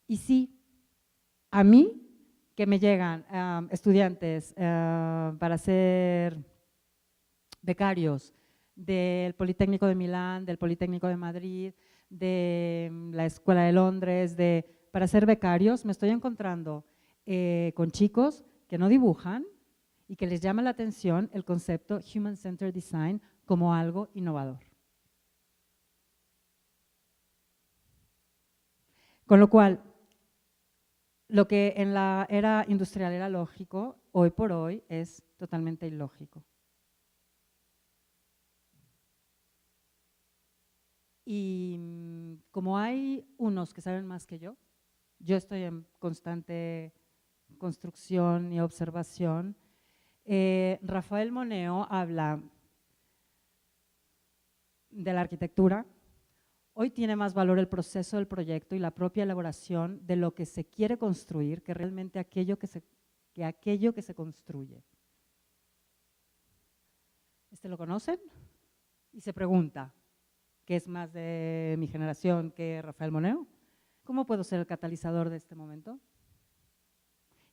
Y sí, a mí, que me llegan estudiantes para ser becarios del Politécnico de Milán, del Politécnico de Madrid, de la Escuela de Londres, para ser becarios, me estoy encontrando con chicos que no dibujan y que les llama la atención el concepto Human Centered Design como algo innovador. Con lo cual, lo que en la era industrial era lógico, hoy por hoy es totalmente ilógico. Y como hay unos que saben más que yo estoy en constante construcción y observación, Rafael Moneo habla de la arquitectura. Hoy tiene más valor el proceso del proyecto y la propia elaboración de lo que se quiere construir que realmente aquello que se construye. ¿Lo conocen? Y se pregunta, ¿qué es más de mi generación que Rafael Moneo? ¿Cómo puedo ser el catalizador de este momento?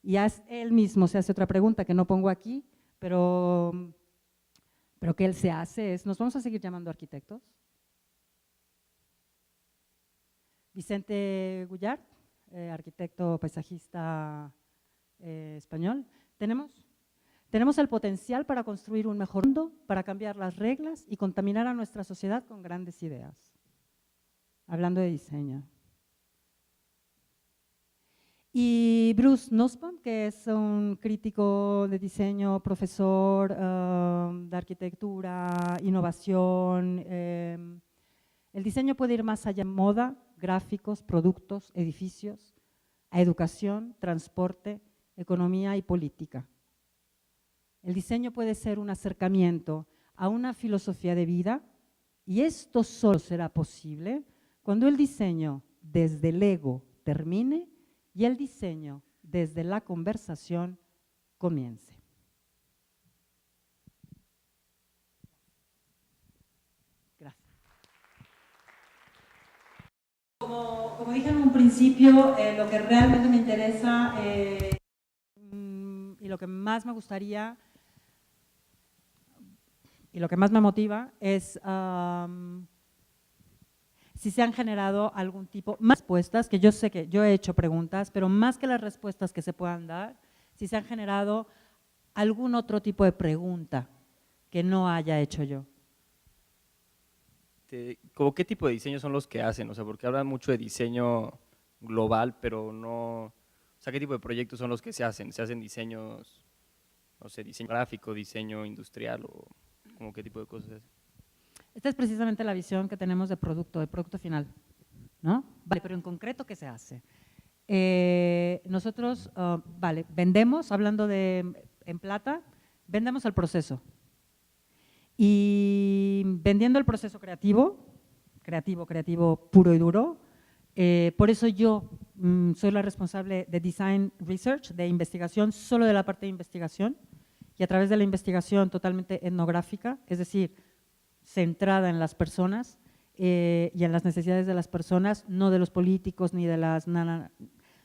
Y él mismo se hace otra pregunta que no pongo aquí, pero que él se hace es, ¿nos vamos a seguir llamando arquitectos? Vicente Gullart, arquitecto paisajista español, tenemos el potencial para construir un mejor mundo, para cambiar las reglas y contaminar a nuestra sociedad con grandes ideas. Hablando de diseño. Y Bruce Nussbaum, que es un crítico de diseño, profesor de arquitectura, innovación. El diseño puede ir más allá de moda, gráficos, productos, edificios, a educación, transporte, economía y política. El diseño puede ser un acercamiento a una filosofía de vida y esto solo será posible cuando el diseño desde el ego termine y el diseño desde la conversación comience. Gracias. Como dije en un principio, lo que realmente me interesa y lo que más me gustaría y lo que más me motiva es si se han generado algún tipo, más respuestas, que yo sé que yo he hecho preguntas, pero más que las respuestas que se puedan dar, si se han generado algún otro tipo de pregunta que no haya hecho yo. ¿Cómo qué tipo de diseños son los que hacen? O sea, porque hablan mucho de diseño global, pero no… O sea, ¿qué tipo de proyectos son los que se hacen? ¿Se hacen diseños, no sé, diseño gráfico, diseño industrial o como qué tipo de cosas se hacen? Esta es precisamente la visión que tenemos de producto final, ¿no? Vale, pero en concreto, ¿qué se hace? Nosotros, vale, vendemos, hablando en plata, vendemos el proceso. Y vendiendo el proceso creativo puro y duro, por eso yo soy la responsable de Design Research, de investigación, solo de la parte de investigación, y a través de la investigación totalmente etnográfica, es decir, centrada en las personas y en las necesidades de las personas, no de los políticos ni de las…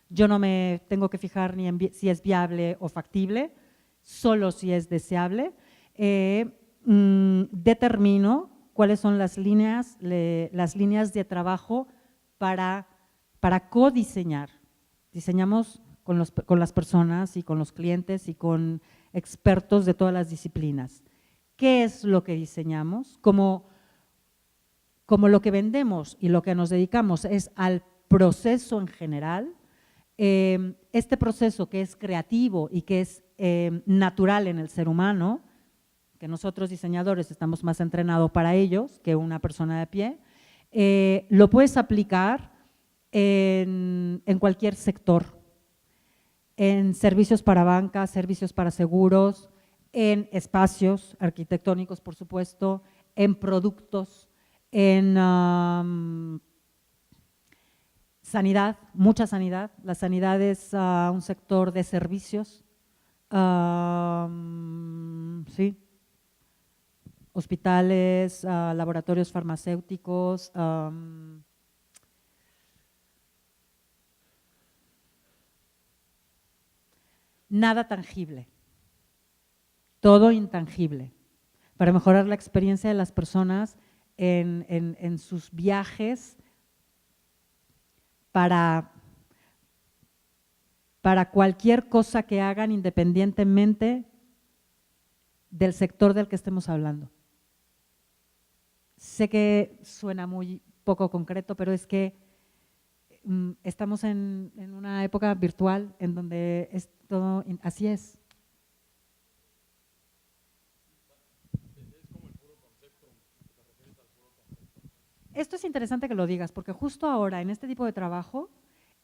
Yo no me tengo que fijar ni en si es viable o factible, solo si es deseable. Determino cuáles son las líneas de trabajo para codiseñar. Diseñamos con las personas y con los clientes y con expertos de todas las disciplinas. ¿Qué es lo que diseñamos? Como lo que vendemos y lo que nos dedicamos es al proceso en general, este proceso que es creativo y que es natural en el ser humano, que nosotros diseñadores estamos más entrenados para ellos que una persona de pie, lo puedes aplicar en cualquier sector, en servicios para banca, servicios para seguros, en espacios arquitectónicos, por supuesto, en productos, en sanidad, mucha sanidad. La sanidad es un sector de servicios, sí, hospitales, laboratorios farmacéuticos, nada tangible, todo intangible, para mejorar la experiencia de las personas en sus viajes, para cualquier cosa que hagan independientemente del sector del que estemos hablando. Sé que suena muy poco concreto, pero es que estamos en una época virtual en donde es todo así es. Esto es interesante que lo digas, porque justo ahora en este tipo de trabajo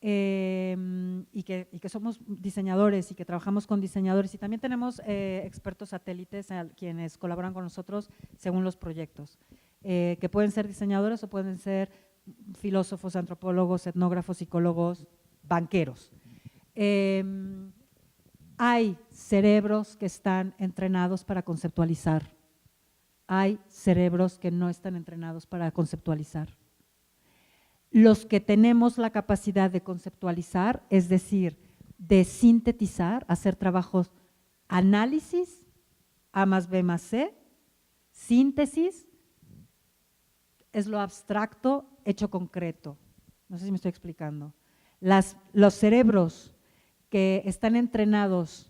y que somos diseñadores y que trabajamos con diseñadores, y también tenemos expertos satélites quienes colaboran con nosotros según los proyectos, que pueden ser diseñadores o pueden ser filósofos, antropólogos, etnógrafos, psicólogos, banqueros. Hay cerebros que están entrenados para conceptualizar, hay cerebros que no están entrenados para conceptualizar. Los que tenemos la capacidad de conceptualizar, es decir, de sintetizar, hacer trabajos, análisis, A más B más C, síntesis, es lo abstracto hecho concreto. No sé si me estoy explicando. Los cerebros que están entrenados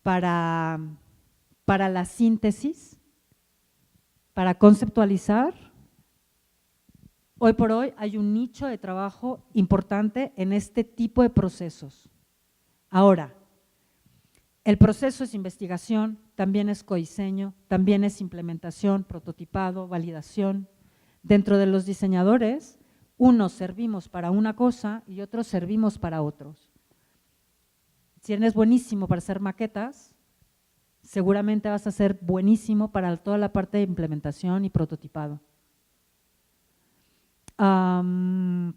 para la síntesis, para conceptualizar, hoy por hoy hay un nicho de trabajo importante en este tipo de procesos. Ahora, el proceso es investigación, también es codiseño, también es implementación, prototipado, validación. Dentro de los diseñadores, unos servimos para una cosa y otros servimos para otros. Si eres buenísimo para hacer maquetas, seguramente vas a ser buenísimo para toda la parte de implementación y prototipado. No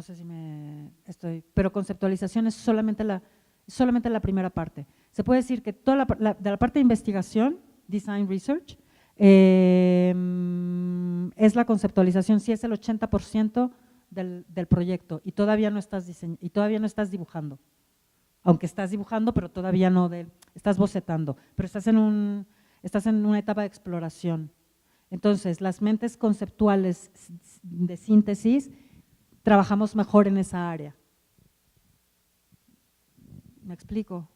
sé si pero conceptualización es solamente la primera parte. Se puede decir que toda de la parte de investigación, design research, es la conceptualización, sí es el 80% del proyecto y todavía no estás dibujando. Aunque estás dibujando, pero todavía no, estás bocetando, pero estás en una etapa de exploración. Entonces, las mentes conceptuales de síntesis, trabajamos mejor en esa área. ¿Me explico?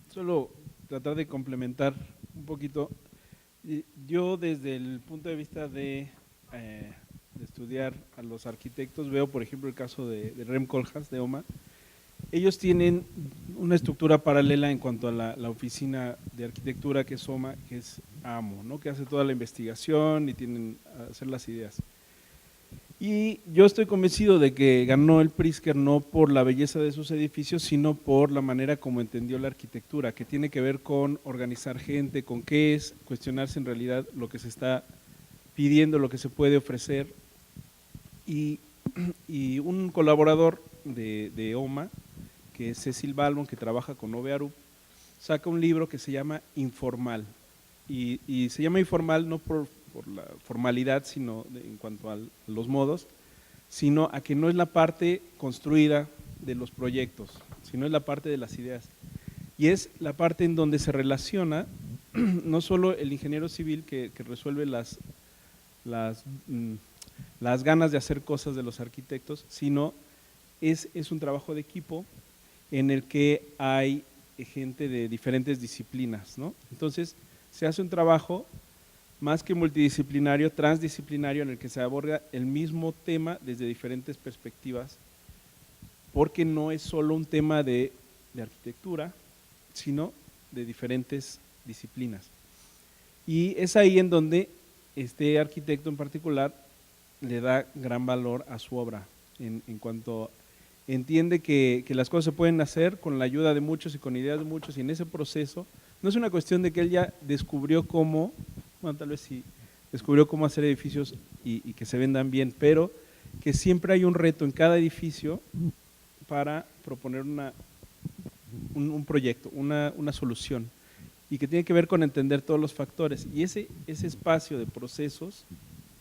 Solo tratar de complementar un poquito. Yo desde el punto de vista de estudiar a los arquitectos, veo por ejemplo el caso de Rem Koolhaas de OMA. Ellos tienen una estructura paralela en cuanto a la oficina de arquitectura que es OMA, que es AMO, ¿no? Que hace toda la investigación y tienen a hacer las ideas. Y yo estoy convencido de que ganó el Pritzker no por la belleza de sus edificios, sino por la manera como entendió la arquitectura, que tiene que ver con organizar gente, con qué es, cuestionarse en realidad lo que se está pidiendo, lo que se puede ofrecer. Y un colaborador de OMA, que es Cecil Balbon, que trabaja con Ove Arup, saca un libro que se llama Informal. Y se llama Informal no por la formalidad, sino en cuanto a los modos, sino a que no es la parte construida de los proyectos, sino es la parte de las ideas. Y es la parte en donde se relaciona no solo el ingeniero civil que resuelve las ganas de hacer cosas de los arquitectos, sino es un trabajo de equipo en el que hay gente de diferentes disciplinas, ¿no? Entonces, se hace un trabajo más que multidisciplinario, transdisciplinario, en el que se aborda el mismo tema desde diferentes perspectivas, porque no es solo un tema de arquitectura, sino de diferentes disciplinas. Y es ahí en donde este arquitecto en particular le da gran valor a su obra, en cuanto entiende que las cosas se pueden hacer con la ayuda de muchos y con ideas de muchos, y en ese proceso no es una cuestión de que él ya descubrió cómo, bueno, tal vez sí, descubrió cómo hacer edificios y que se vendan bien, pero que siempre hay un reto en cada edificio para proponer un proyecto, una solución, y que tiene que ver con entender todos los factores. Y ese espacio de procesos,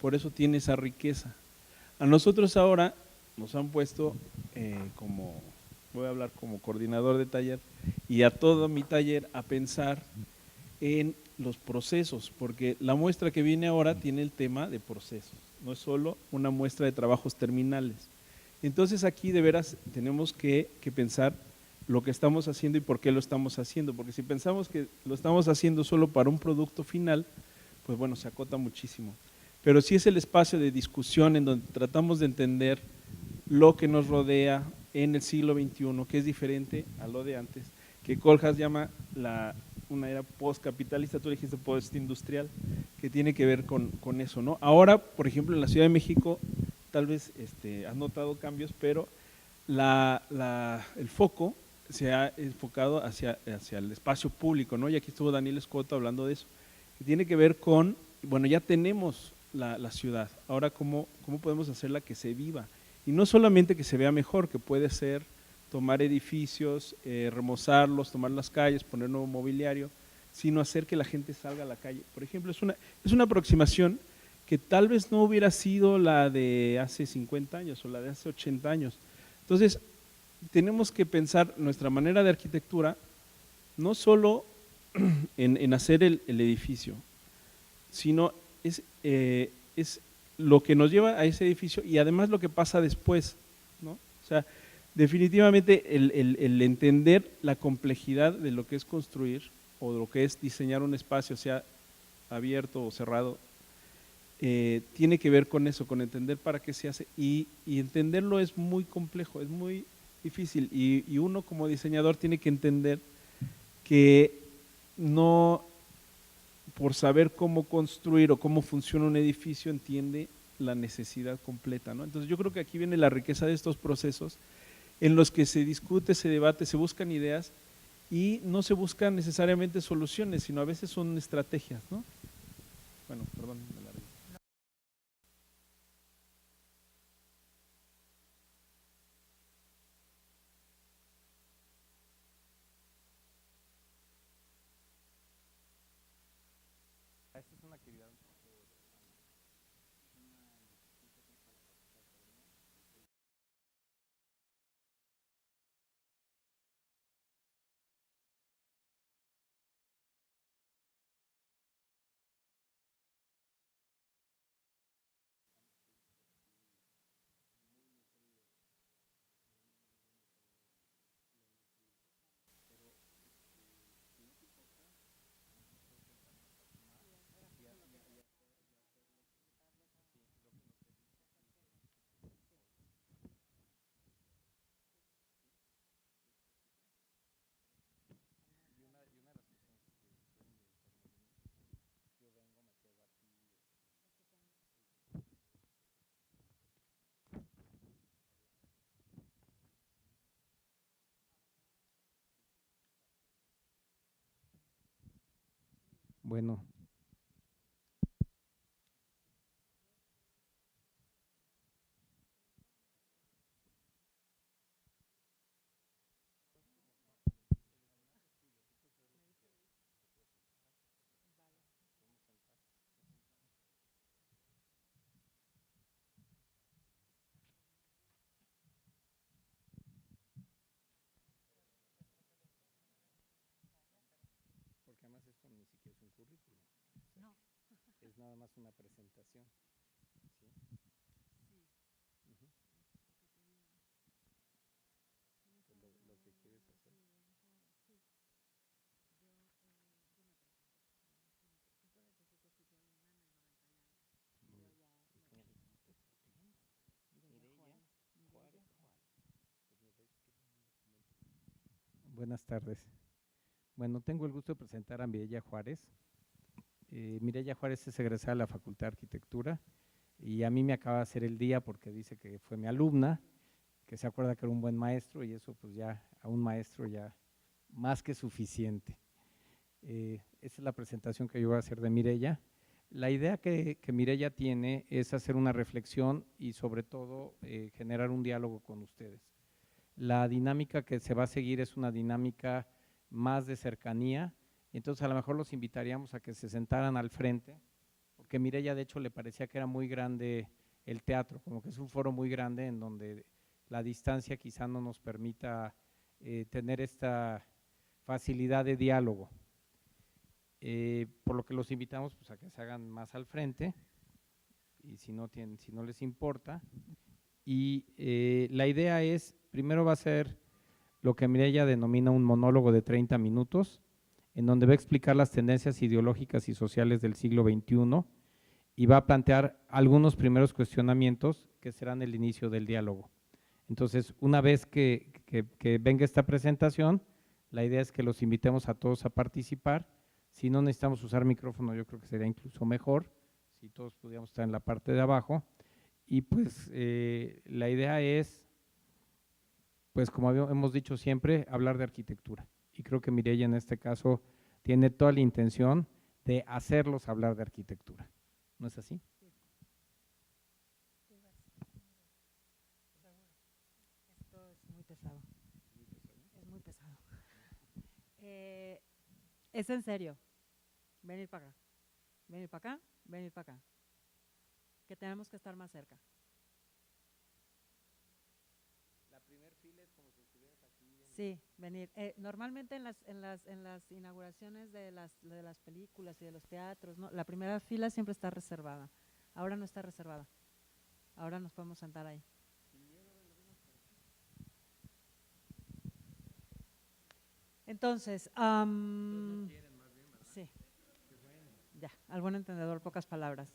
por eso tiene esa riqueza. A nosotros ahora nos han puesto voy a hablar como coordinador de taller, y a todo mi taller a pensar en los procesos, porque la muestra que viene ahora tiene el tema de procesos, no es solo una muestra de trabajos terminales. Entonces aquí de veras tenemos que pensar lo que estamos haciendo y por qué lo estamos haciendo, porque si pensamos que lo estamos haciendo solo para un producto final, pues bueno, se acota muchísimo. Pero sí es el espacio de discusión en donde tratamos de entender lo que nos rodea en el siglo XXI, que es diferente a lo de antes, que Koolhaas llama una era postcapitalista, tú dijiste postindustrial, que tiene que ver con eso, ¿no? Ahora, por ejemplo, en la Ciudad de México, tal vez has notado cambios, pero el foco se ha enfocado hacia el espacio público, ¿no? Y aquí estuvo Daniel Escoto hablando de eso, que tiene que ver con, bueno, ya tenemos la ciudad, ahora cómo podemos hacerla que se viva, y no solamente que se vea mejor, que puede ser tomar edificios, remozarlos, tomar las calles, poner nuevo mobiliario, sino hacer que la gente salga a la calle. Por ejemplo, es una aproximación que tal vez no hubiera sido la de hace 50 años o la de hace 80 años. Entonces, tenemos que pensar nuestra manera de arquitectura no solo en hacer el edificio, sino es lo que nos lleva a ese edificio y además lo que pasa después, ¿no? O sea, definitivamente el entender la complejidad de lo que es construir o de lo que es diseñar un espacio, sea abierto o cerrado, tiene que ver con eso, con entender para qué se hace, y entenderlo es muy complejo, es muy difícil, y uno como diseñador tiene que entender que no por saber cómo construir o cómo funciona un edificio entiende la necesidad completa, ¿no? Entonces yo creo que aquí viene la riqueza de estos procesos en los que se discute, se debate, se buscan ideas y no se buscan necesariamente soluciones, sino a veces son estrategias, ¿no? Bueno, perdón, me alargué. Esta es una actividad. Bueno, porque además esto ni siquiera es un currículum, No. es nada más una presentación, ¿sí? Ujú. Pues lo que quieres hacer. Buenas tardes. Bueno, tengo el gusto de presentar a Mireya Juárez. Mireya Juárez es egresada de la Facultad de Arquitectura y a mí me acaba de hacer el día porque dice que fue mi alumna, que se acuerda que era un buen maestro y eso pues ya a un maestro ya más que suficiente. Esta es la presentación que yo voy a hacer de Mireya. La idea que Mireya tiene es hacer una reflexión y sobre todo generar un diálogo con ustedes. La dinámica que se va a seguir es una dinámica más de cercanía, y entonces a lo mejor los invitaríamos a que se sentaran al frente, porque Mireya de hecho le parecía que era muy grande el teatro, como que es un foro muy grande en donde la distancia quizá no nos permita tener esta facilidad de diálogo. Por lo que los invitamos pues, a que se hagan más al frente, y si no les importa. Y la idea es, primero va a ser lo que Mireya denomina un monólogo de 30 minutos, en donde va a explicar las tendencias ideológicas y sociales del siglo XXI y va a plantear algunos primeros cuestionamientos que serán el inicio del diálogo. Entonces, una vez que venga esta presentación, La idea es que los invitemos a todos a participar. Si no necesitamos usar micrófono, yo creo que sería incluso mejor, si todos pudiéramos estar en la parte de abajo. Y pues la idea es, pues como hemos dicho siempre, hablar de arquitectura. Y creo que Mireia en este caso tiene toda la intención de hacerlos hablar de arquitectura. ¿No es así? Esto es muy pesado. Es muy pesado. Es en serio. Venir para acá. Venir para acá. Venir para acá. Que tenemos que estar más cerca. La primer fila es como si estuvieras aquí. Sí, venir. Normalmente en las inauguraciones de las películas y de los teatros, ¿no? La primera fila siempre está reservada. Ahora no está reservada. Ahora nos podemos sentar ahí. Entonces, sí, ya, al buen entendedor, pocas palabras.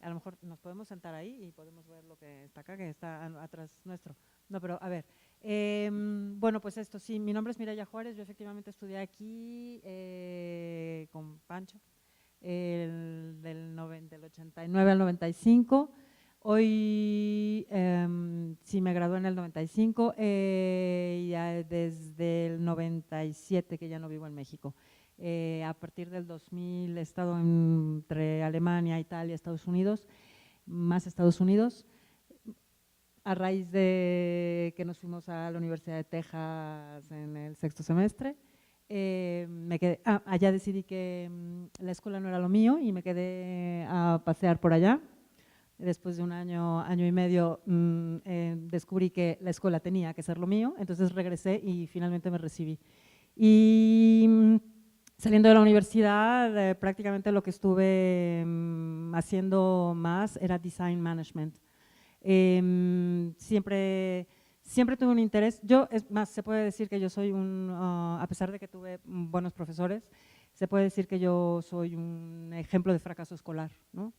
A lo mejor nos podemos sentar ahí y podemos ver lo que está acá, que está atrás nuestro. No, pero a ver, bueno, pues esto, sí, mi nombre es Mireia Juárez, yo efectivamente estudié aquí con Pancho, del 89 al 95. Hoy sí me gradué en el 95 y desde el 97 que ya no vivo en México. A partir del 2000 he estado entre Alemania, Italia, Estados Unidos, más Estados Unidos. A raíz de que nos fuimos a la Universidad de Texas en el sexto semestre, me quedé, allá decidí que la escuela no era lo mío y me quedé a pasear por allá. Después de un año y medio, descubrí que la escuela tenía que ser lo mío, entonces regresé y finalmente me recibí. Y saliendo de la universidad, prácticamente lo que estuve haciendo más era design management. Siempre tuve un interés, es más, se puede decir que yo soy a pesar de que tuve buenos profesores, se puede decir que yo soy un ejemplo de fracaso escolar, ¿no?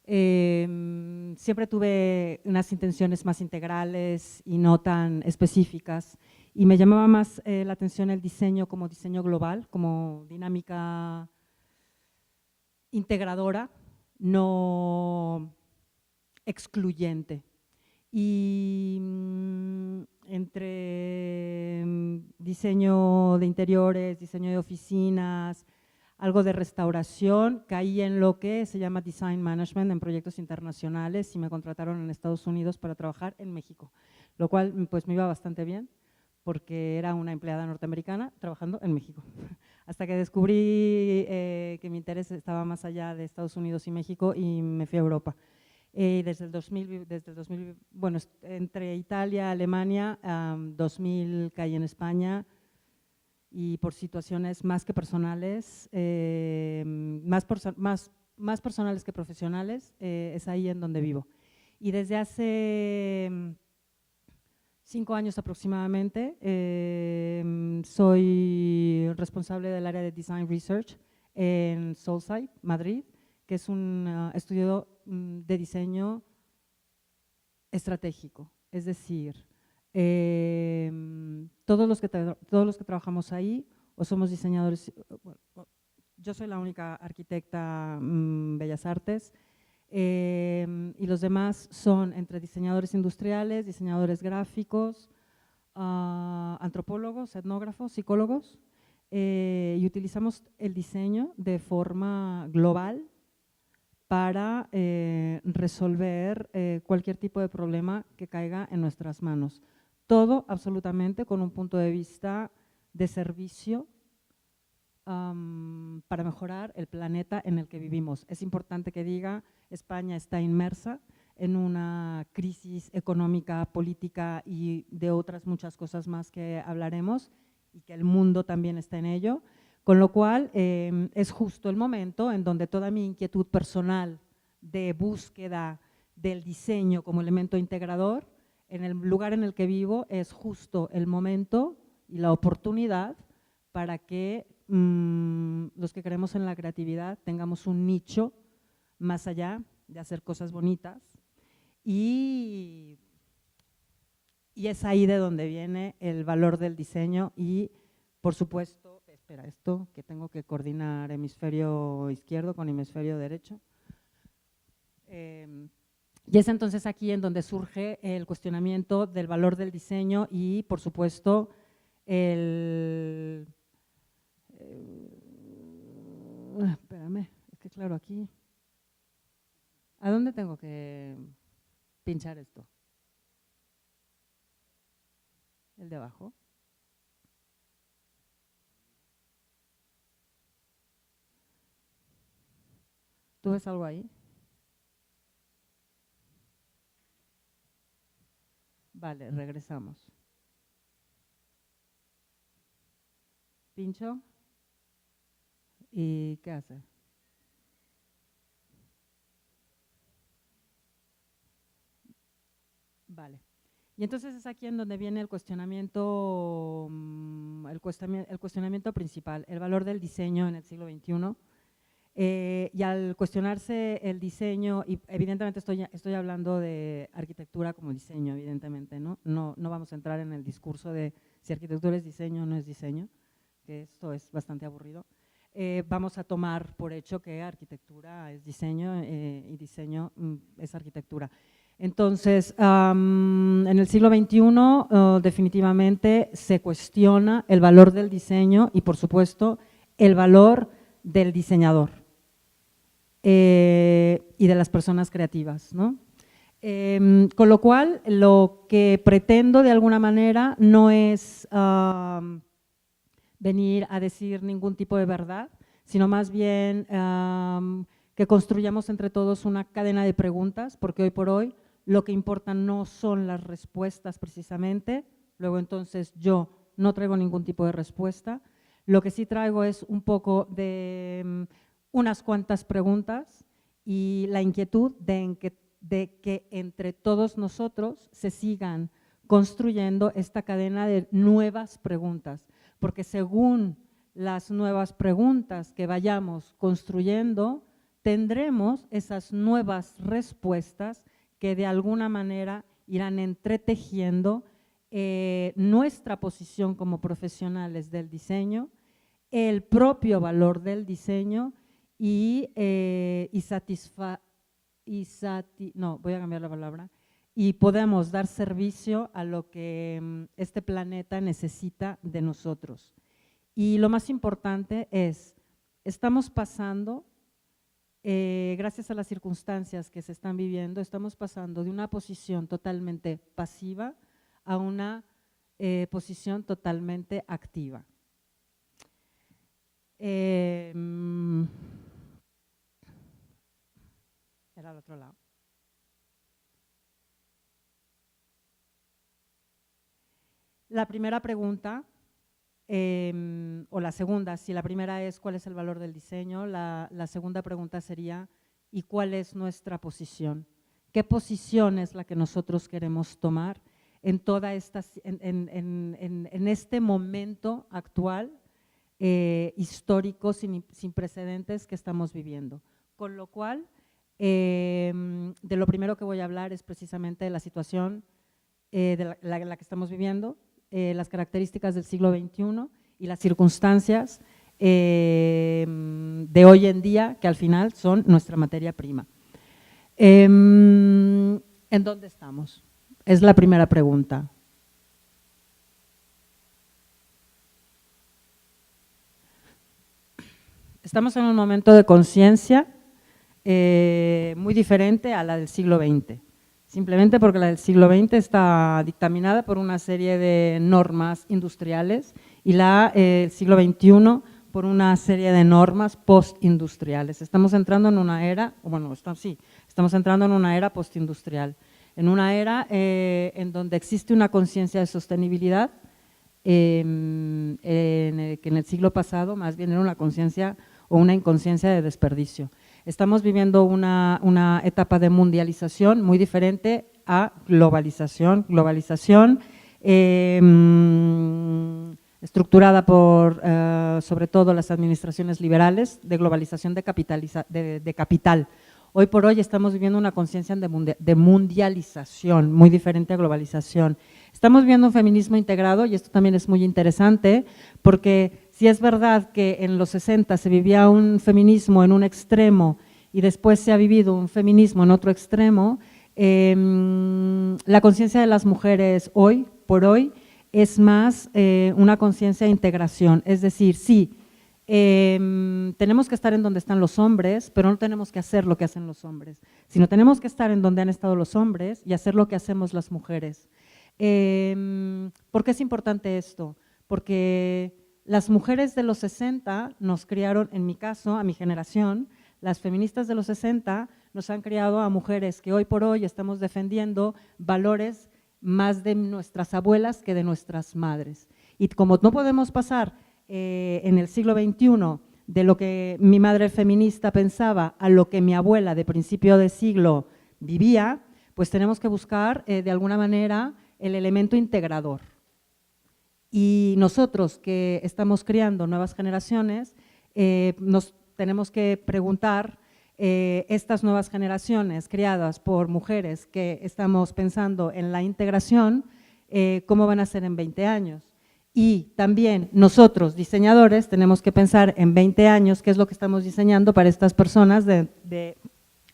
Siempre tuve unas intenciones más integrales y no tan específicas y me llamaba más la atención el diseño como diseño global, como dinámica integradora, no excluyente. Y entre diseño de interiores, diseño de oficinas, algo de restauración, caí en lo que se llama Design Management en proyectos internacionales y me contrataron en Estados Unidos para trabajar en México, lo cual pues me iba bastante bien porque era una empleada norteamericana trabajando en México. Hasta que descubrí que mi interés estaba más allá de Estados Unidos y México y me fui a Europa. Desde el 2000, bueno, entre Italia, Alemania, 2000 caí en España, y por situaciones más que personales, más personales que profesionales, es ahí en donde vivo. Y desde hace 5 años aproximadamente soy responsable del área de Design Research en Soulside, Madrid, que es un estudio de diseño estratégico, es decir, todos los que trabajamos ahí o somos diseñadores, yo soy la única arquitecta Bellas Artes, y los demás son entre diseñadores industriales, diseñadores gráficos, antropólogos, etnógrafos, psicólogos, y utilizamos el diseño de forma global para resolver cualquier tipo de problema que caiga en nuestras manos. Todo absolutamente con un punto de vista de servicio para mejorar el planeta en el que vivimos. Es importante que diga, España está inmersa en una crisis económica, política y de otras muchas cosas más que hablaremos, y que el mundo también está en ello, con lo cual es justo el momento en donde toda mi inquietud personal de búsqueda del diseño como elemento integrador, en el lugar en el que vivo, es justo el momento y la oportunidad para que los que creemos en la creatividad tengamos un nicho más allá de hacer cosas bonitas, y es ahí de donde viene el valor del diseño y por supuesto, espera, esto que tengo que coordinar hemisferio izquierdo con hemisferio derecho. Y es entonces aquí en donde surge el cuestionamiento del valor del diseño y, por supuesto, espérame, es que claro, aquí… ¿A dónde tengo que pinchar esto? ¿El de abajo? ¿Tú ves algo ahí? Vale, regresamos. Pincho. ¿Y qué hace? Vale. Y entonces es aquí en donde viene el cuestionamiento principal, el valor del diseño en el siglo XXI. Y al cuestionarse el diseño, y evidentemente estoy hablando de arquitectura como diseño, evidentemente, ¿no? No vamos a entrar en el discurso de si arquitectura es diseño o no es diseño, que esto es bastante aburrido. Vamos a tomar por hecho que arquitectura es diseño y diseño es arquitectura. Entonces, en el siglo XXI definitivamente se cuestiona el valor del diseño y, por supuesto, el valor del diseñador y de las personas creativas, ¿no? Con lo cual, lo que pretendo de alguna manera no es venir a decir ningún tipo de verdad, sino más bien que construyamos entre todos una cadena de preguntas, porque hoy por hoy lo que importa no son las respuestas precisamente, luego entonces yo no traigo ningún tipo de respuesta, lo que sí traigo es un poco de unas cuantas preguntas y la inquietud de que entre todos nosotros se sigan construyendo esta cadena de nuevas preguntas, porque según las nuevas preguntas que vayamos construyendo, tendremos esas nuevas respuestas que de alguna manera irán entretejiendo nuestra posición como profesionales del diseño, el propio valor del diseño y podemos dar servicio a lo que este planeta necesita de nosotros. Y lo más importante es, estamos pasando, gracias a las circunstancias que se están viviendo, estamos pasando de una posición totalmente pasiva a una posición totalmente activa. Era al otro lado. La primera pregunta, o la segunda, si la primera es ¿cuál es el valor del diseño? La segunda pregunta sería ¿y cuál es nuestra posición? ¿Qué posición es la que nosotros queremos tomar en toda en este momento actual histórico sin precedentes que estamos viviendo? Con lo cual, de lo primero que voy a hablar es precisamente de la situación de la que estamos viviendo, las características del siglo XXI y las circunstancias de hoy en día, que al final son nuestra materia prima. ¿En dónde estamos? Es la primera pregunta. Estamos en un momento de conciencia muy diferente a la del siglo XX. Simplemente porque la del siglo XX está dictaminada por una serie de normas industriales y la del siglo XXI por una serie de normas postindustriales. Estamos entrando en una era, estamos entrando en una era postindustrial, en una era en donde existe una conciencia de sostenibilidad, que en el siglo pasado más bien era una conciencia o una inconsciencia de desperdicio. Estamos viviendo una etapa de mundialización muy diferente a globalización. Globalización estructurada por, sobre todo, las administraciones liberales de globalización de capital. Hoy por hoy estamos viviendo una conciencia de mundialización muy diferente a globalización. Estamos viendo un feminismo integrado y esto también es muy interesante porque si es verdad que en los 60 se vivía un feminismo en un extremo y después se ha vivido un feminismo en otro extremo, la conciencia de las mujeres hoy por hoy es más una conciencia de integración, es decir, sí, tenemos que estar en donde están los hombres, pero no tenemos que hacer lo que hacen los hombres, sino tenemos que estar en donde han estado los hombres y hacer lo que hacemos las mujeres. ¿Por qué es importante esto? Porque las mujeres de los 60 nos criaron, en mi caso, a mi generación, las feministas de los 60 nos han criado a mujeres que hoy por hoy estamos defendiendo valores más de nuestras abuelas que de nuestras madres. Y como no podemos pasar en el siglo XXI de lo que mi madre feminista pensaba a lo que mi abuela de principio de siglo vivía, pues tenemos que buscar de alguna manera el elemento integrador. Y nosotros que estamos criando nuevas generaciones, nos tenemos que preguntar, estas nuevas generaciones criadas por mujeres que estamos pensando en la integración, ¿cómo van a ser en 20 años? Y también nosotros, diseñadores, tenemos que pensar en 20 años qué es lo que estamos diseñando para estas personas de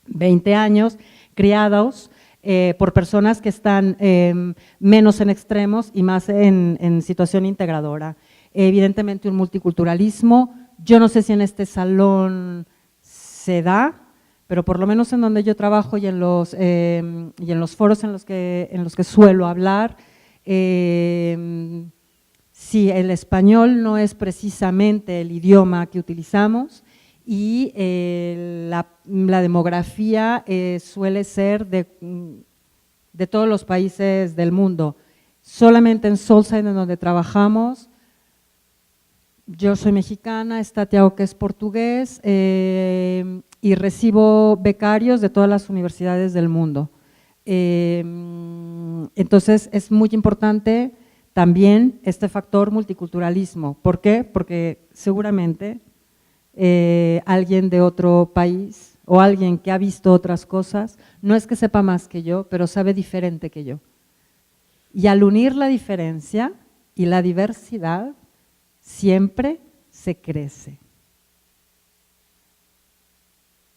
20 años criados por personas que están menos en extremos y más en situación integradora. Evidentemente un multiculturalismo, yo no sé si en este salón se da, pero por lo menos en donde yo trabajo y en los foros en los que suelo hablar, sí, el español no es precisamente el idioma que utilizamos y la demografía suele ser de todos los países del mundo. Solamente en Soulside, en donde trabajamos, yo soy mexicana, está Tiago que es portugués y recibo becarios de todas las universidades del mundo. Entonces es muy importante también este factor multiculturalismo. ¿Por qué? Porque seguramente alguien de otro país o alguien que ha visto otras cosas, no es que sepa más que yo, pero sabe diferente que yo. Y al unir la diferencia y la diversidad, siempre se crece.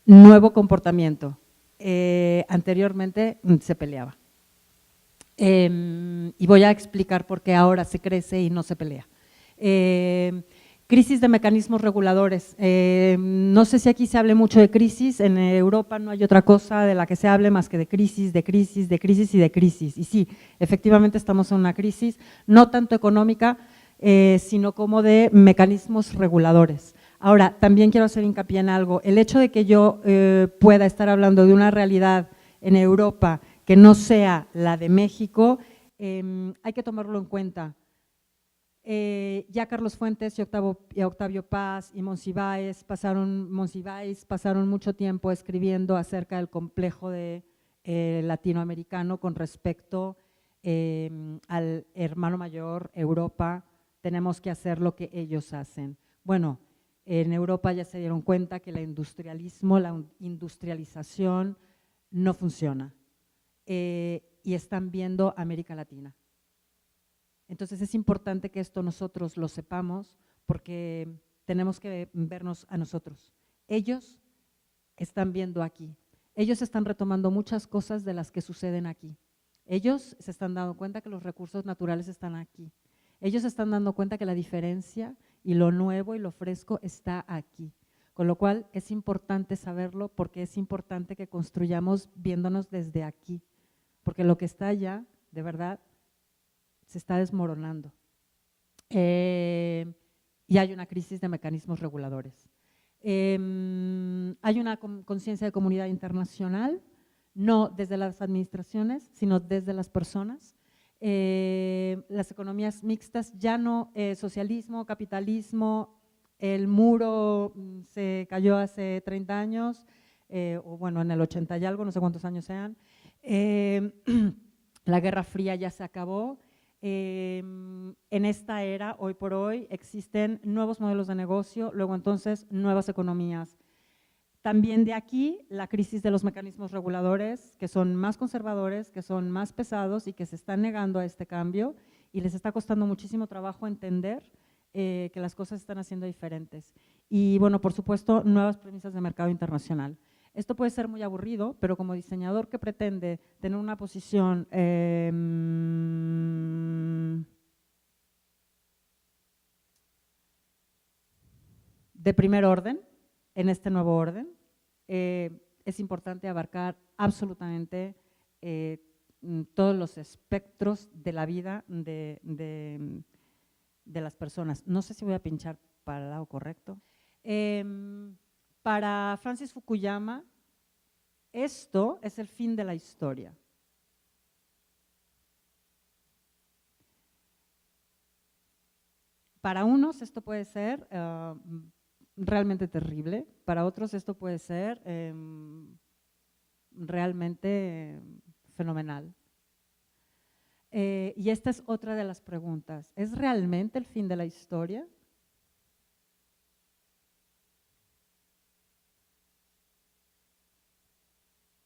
Nuevo comportamiento. Anteriormente se peleaba. Y voy a explicar por qué ahora se crece y no se pelea. Crisis de mecanismos reguladores. No sé si aquí se hable mucho de crisis, en Europa no hay otra cosa de la que se hable más que de crisis, de crisis, de crisis y de crisis. Y sí, efectivamente estamos en una crisis, no tanto económica, sino como de mecanismos reguladores. Ahora, también quiero hacer hincapié en algo. El hecho de que yo pueda estar hablando de una realidad en Europa que no sea la de México, hay que tomarlo en cuenta. Ya Carlos Fuentes y Octavio Paz y Monsiváis pasaron mucho tiempo escribiendo acerca del complejo latinoamericano con respecto al hermano mayor, Europa. Tenemos que hacer lo que ellos hacen. Bueno, en Europa ya se dieron cuenta que la industrialización no funciona y están viendo América Latina. Entonces es importante que esto nosotros lo sepamos porque tenemos que vernos a nosotros. Ellos están viendo aquí, ellos están retomando muchas cosas de las que suceden aquí. Ellos se están dando cuenta que los recursos naturales están aquí. Ellos se están dando cuenta que la diferencia y lo nuevo y lo fresco está aquí. Con lo cual es importante saberlo porque es importante que construyamos viéndonos desde aquí. Porque lo que está allá, de verdad, se está desmoronando. Y hay una crisis de mecanismos reguladores. Hay una conciencia de comunidad internacional, no desde las administraciones, sino desde las personas. Las economías mixtas, ya no socialismo, capitalismo, el muro se cayó hace 30 años, o bueno, en el 80 y algo, no sé cuántos años sean. La Guerra Fría ya se acabó. En esta era, hoy por hoy, existen nuevos modelos de negocio, luego entonces nuevas economías. También de aquí la crisis de los mecanismos reguladores, que son más conservadores, que son más pesados y que se están negando a este cambio y les está costando muchísimo trabajo entender que las cosas se están haciendo diferentes. Y bueno, por supuesto, nuevas premisas de mercado internacional. Esto puede ser muy aburrido, pero como diseñador que pretende tener una posición de primer orden, en este nuevo orden, es importante abarcar absolutamente todos los espectros de la vida de las personas. No sé si voy a pinchar para el lado correcto. Para Francis Fukuyama, esto es el fin de la historia. Para unos esto puede ser realmente terrible, para otros esto puede ser realmente fenomenal. Y esta es otra de las preguntas. ¿Es realmente el fin de la historia?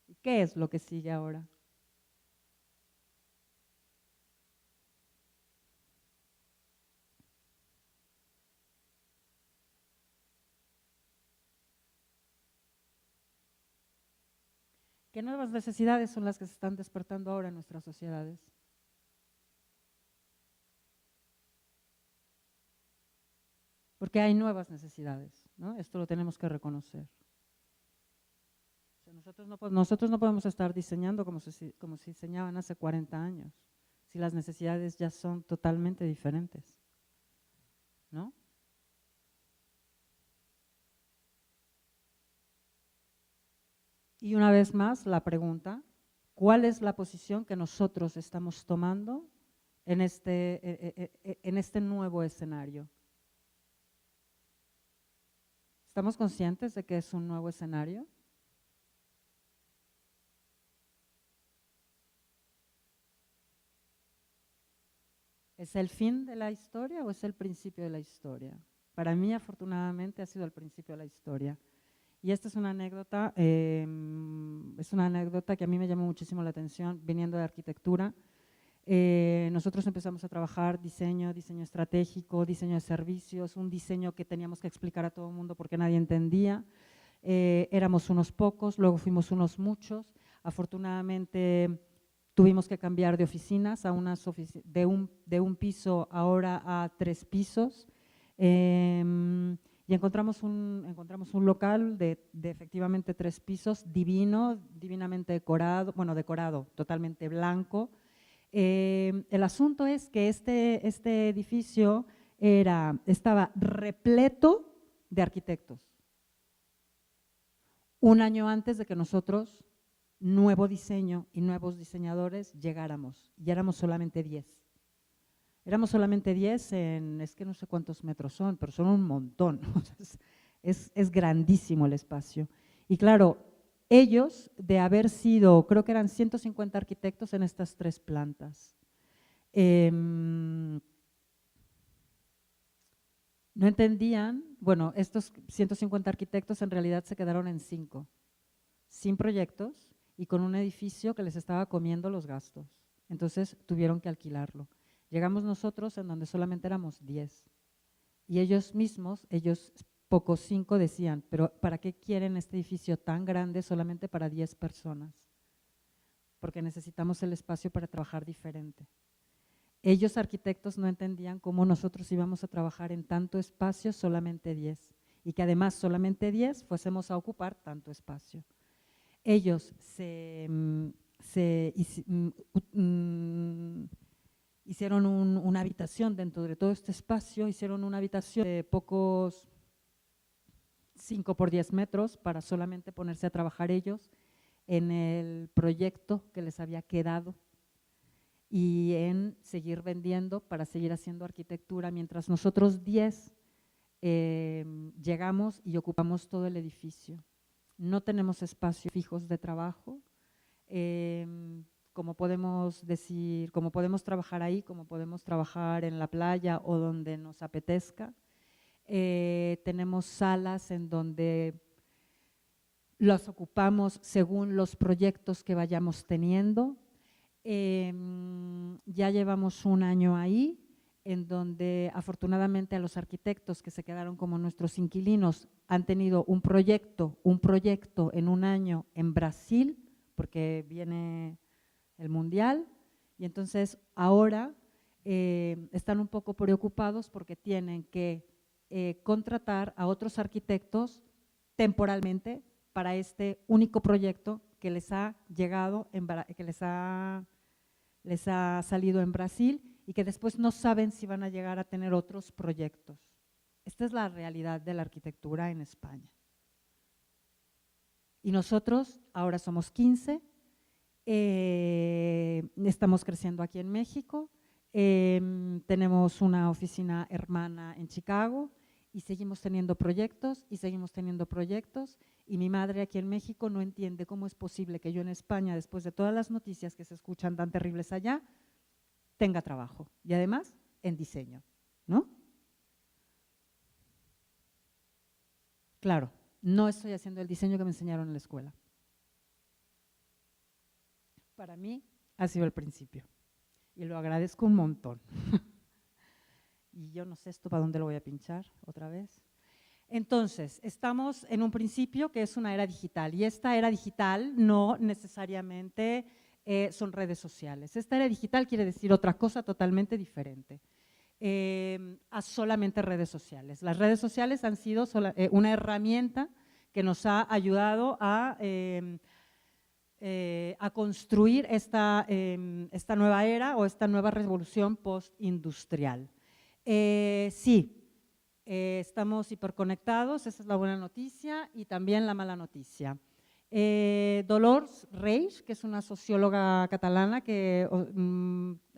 ¿Y qué es lo que sigue ahora? ¿Qué nuevas necesidades son las que se están despertando ahora en nuestras sociedades? Porque hay nuevas necesidades, ¿no? Esto lo tenemos que reconocer. O sea, nosotros no podemos estar diseñando como se diseñaban hace 40 años, si las necesidades ya son totalmente diferentes, ¿no? Y una vez más la pregunta, ¿cuál es la posición que nosotros estamos tomando en este nuevo escenario? ¿Estamos conscientes de que es un nuevo escenario? ¿Es el fin de la historia o es el principio de la historia? Para mí, afortunadamente, ha sido el principio de la historia. Y esta es una anécdota que a mí me llamó muchísimo la atención viniendo de arquitectura. Nosotros empezamos a trabajar diseño estratégico, diseño de servicios, un diseño que teníamos que explicar a todo el mundo porque nadie entendía. Éramos unos pocos, luego fuimos unos muchos. Afortunadamente tuvimos que cambiar de oficinas de un piso ahora a 3 pisos. Y encontramos un local de efectivamente 3 pisos, divinamente decorado, decorado, totalmente blanco. El asunto es que este edificio estaba repleto de arquitectos. Un año antes de que nosotros, nuevo diseño y nuevos diseñadores, llegáramos, y éramos solamente 10. Éramos solamente 10 es que no sé cuántos metros son, pero son un montón. Es grandísimo el espacio. Y claro, ellos, de haber sido, creo que eran 150 arquitectos en estas 3 plantas. No entendían, bueno, estos 150 arquitectos en realidad se quedaron en 5, sin proyectos y con un edificio que les estaba comiendo los gastos. Entonces tuvieron que alquilarlo. Llegamos nosotros en donde solamente éramos 10 y ellos mismos, pocos 5 decían, pero ¿para qué quieren este edificio tan grande solamente para 10 personas? Porque necesitamos el espacio para trabajar diferente. Ellos arquitectos no entendían cómo nosotros íbamos a trabajar en tanto espacio solamente 10 y que además solamente 10 fuésemos a ocupar tanto espacio. Ellos hicieron una habitación dentro de todo este espacio, hicieron una habitación de pocos 5 por 10 metros para solamente ponerse a trabajar ellos en el proyecto que les había quedado y en seguir vendiendo para seguir haciendo arquitectura, mientras nosotros 10 llegamos y ocupamos todo el edificio. No tenemos espacios fijos de trabajo, como podemos decir, como podemos trabajar ahí, como podemos trabajar en la playa o donde nos apetezca. Tenemos salas en donde los ocupamos según los proyectos que vayamos teniendo. Ya llevamos un año ahí, en donde afortunadamente a los arquitectos que se quedaron como nuestros inquilinos han tenido un proyecto en un año en Brasil, porque viene el Mundial, y entonces ahora están un poco preocupados porque tienen que contratar a otros arquitectos temporalmente para este único proyecto que les ha llegado, que les ha salido en Brasil, y que después no saben si van a llegar a tener otros proyectos. Esta es la realidad de la arquitectura en España. Y nosotros ahora somos 15, estamos creciendo aquí en México, tenemos una oficina hermana en Chicago y seguimos teniendo proyectos y mi madre aquí en México no entiende cómo es posible que yo en España, después de todas las noticias que se escuchan tan terribles allá, tenga trabajo y además en diseño, ¿no? Claro, no estoy haciendo el diseño que me enseñaron en la escuela. Para mí ha sido el principio y lo agradezco un montón. Y yo no sé esto para dónde lo voy a pinchar otra vez. Entonces, estamos en un principio que es una era digital y esta era digital no necesariamente son redes sociales. Esta era digital quiere decir otra cosa totalmente diferente a solamente redes sociales. Las redes sociales han sido una herramienta que nos ha ayudado a construir esta nueva era o esta nueva revolución postindustrial. Sí, estamos hiperconectados, esa es la buena noticia y también la mala noticia. Dolors Reis, que es una socióloga catalana que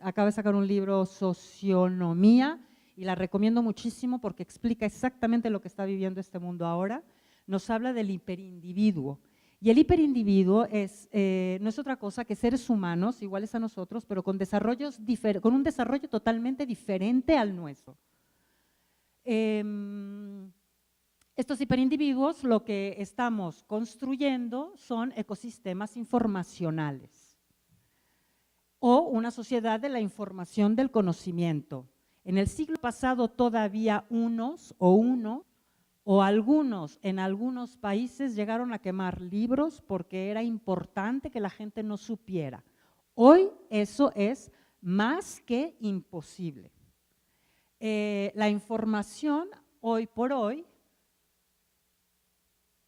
acaba de sacar un libro, Socionomía, y la recomiendo muchísimo porque explica exactamente lo que está viviendo este mundo ahora. Nos habla del hiperindividuo. Y el hiperindividuo no es otra cosa que seres humanos iguales a nosotros, pero con un desarrollo totalmente diferente al nuestro. Estos hiperindividuos lo que estamos construyendo son ecosistemas informacionales o una sociedad de la información del conocimiento. En el siglo pasado todavía algunos en algunos países llegaron a quemar libros porque era importante que la gente no supiera. Hoy eso es más que imposible. La información hoy por hoy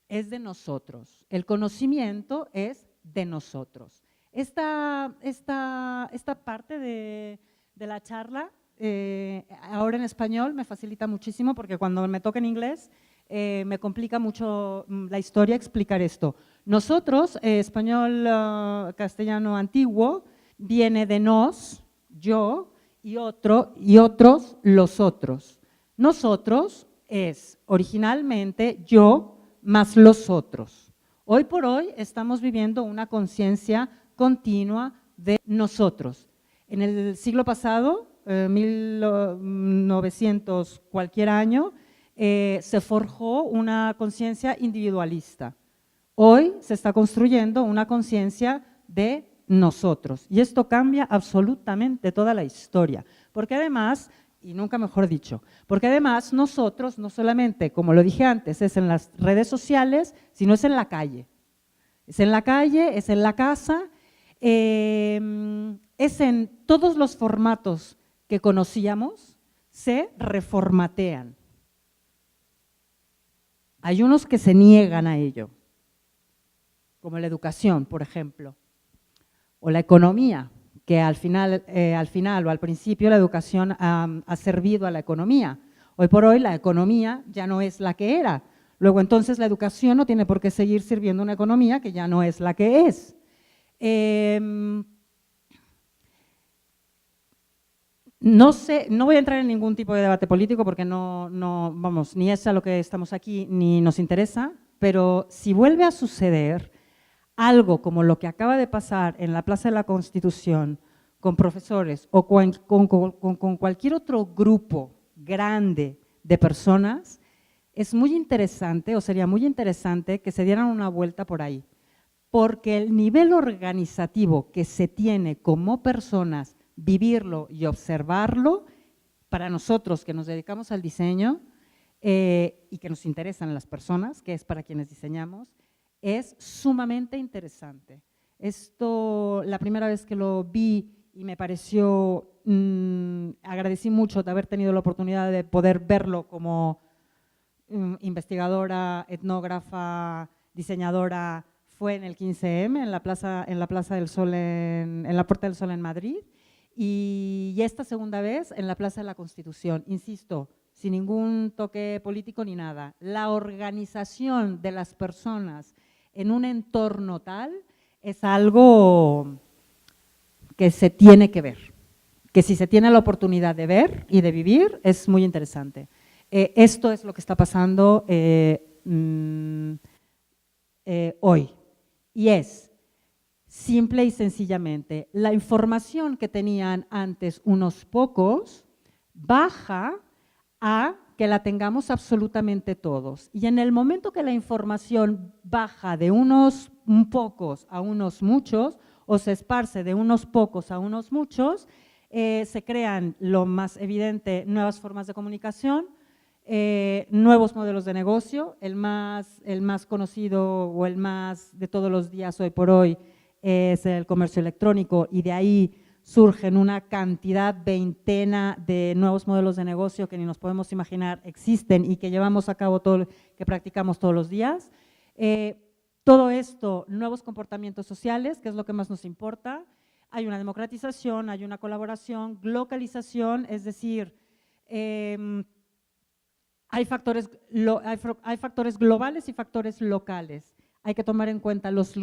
es de nosotros, el conocimiento es de nosotros. Esta parte de la charla, ahora en español me facilita muchísimo porque cuando me toca en inglés me complica mucho la historia explicar esto. Nosotros, español castellano antiguo, viene de nos, yo, y otros, los otros. Nosotros es originalmente yo más los otros. Hoy por hoy estamos viviendo una conciencia continua de nosotros. En el siglo pasado, 1900 cualquier año, se forjó una conciencia individualista. Hoy se está construyendo una conciencia de nosotros y esto cambia absolutamente toda la historia, porque además, y nunca mejor dicho, porque además nosotros no solamente, como lo dije antes, es en las redes sociales, sino es en la calle. Es en la calle, es en la casa, es en todos los formatos que conocíamos, se reformatean. Hay unos que se niegan a ello, como la educación, por ejemplo, o la economía, que al final o al principio la educación ha servido a la economía. Hoy por hoy la economía ya no es la que era. Luego entonces la educación no tiene por qué seguir sirviendo una economía que ya no es la que es. No sé, no voy a entrar en ningún tipo de debate político porque vamos, ni es a lo que estamos aquí ni nos interesa, pero si vuelve a suceder algo como lo que acaba de pasar en la Plaza de la Constitución con profesores o con cualquier otro grupo grande de personas, es muy interesante, o sería muy interesante, que se dieran una vuelta por ahí, porque el nivel organizativo que se tiene como personas, vivirlo y observarlo, para nosotros que nos dedicamos al diseño y que nos interesan las personas, que es para quienes diseñamos, es sumamente interesante. Esto, la primera vez que lo vi y me pareció, agradecí mucho de haber tenido la oportunidad de poder verlo como investigadora, etnógrafa, diseñadora, fue en el 15M, en la Plaza del Sol, en la Puerta del Sol en Madrid, y esta segunda vez en la Plaza de la Constitución, insisto, sin ningún toque político ni nada. La organización de las personas en un entorno tal es algo que se tiene que ver, que si se tiene la oportunidad de ver y de vivir es muy interesante. Esto es lo que está pasando hoy, y es simple y sencillamente la información que tenían antes unos pocos baja a que la tengamos absolutamente todos, y en el momento que la información baja de unos pocos a unos muchos o se esparce de unos pocos a unos muchos, se crean, lo más evidente, nuevas formas de comunicación, nuevos modelos de negocio. El más conocido o el más de todos los días hoy por hoy es el comercio electrónico, y de ahí surgen una cantidad, veintena de nuevos modelos de negocio que ni nos podemos imaginar existen y que llevamos a cabo que practicamos todos los días. Todo esto, nuevos comportamientos sociales, que es lo que más nos importa. Hay una democratización, hay una colaboración, localización, es decir, hay factores globales y factores locales. Hay que tomar en cuenta los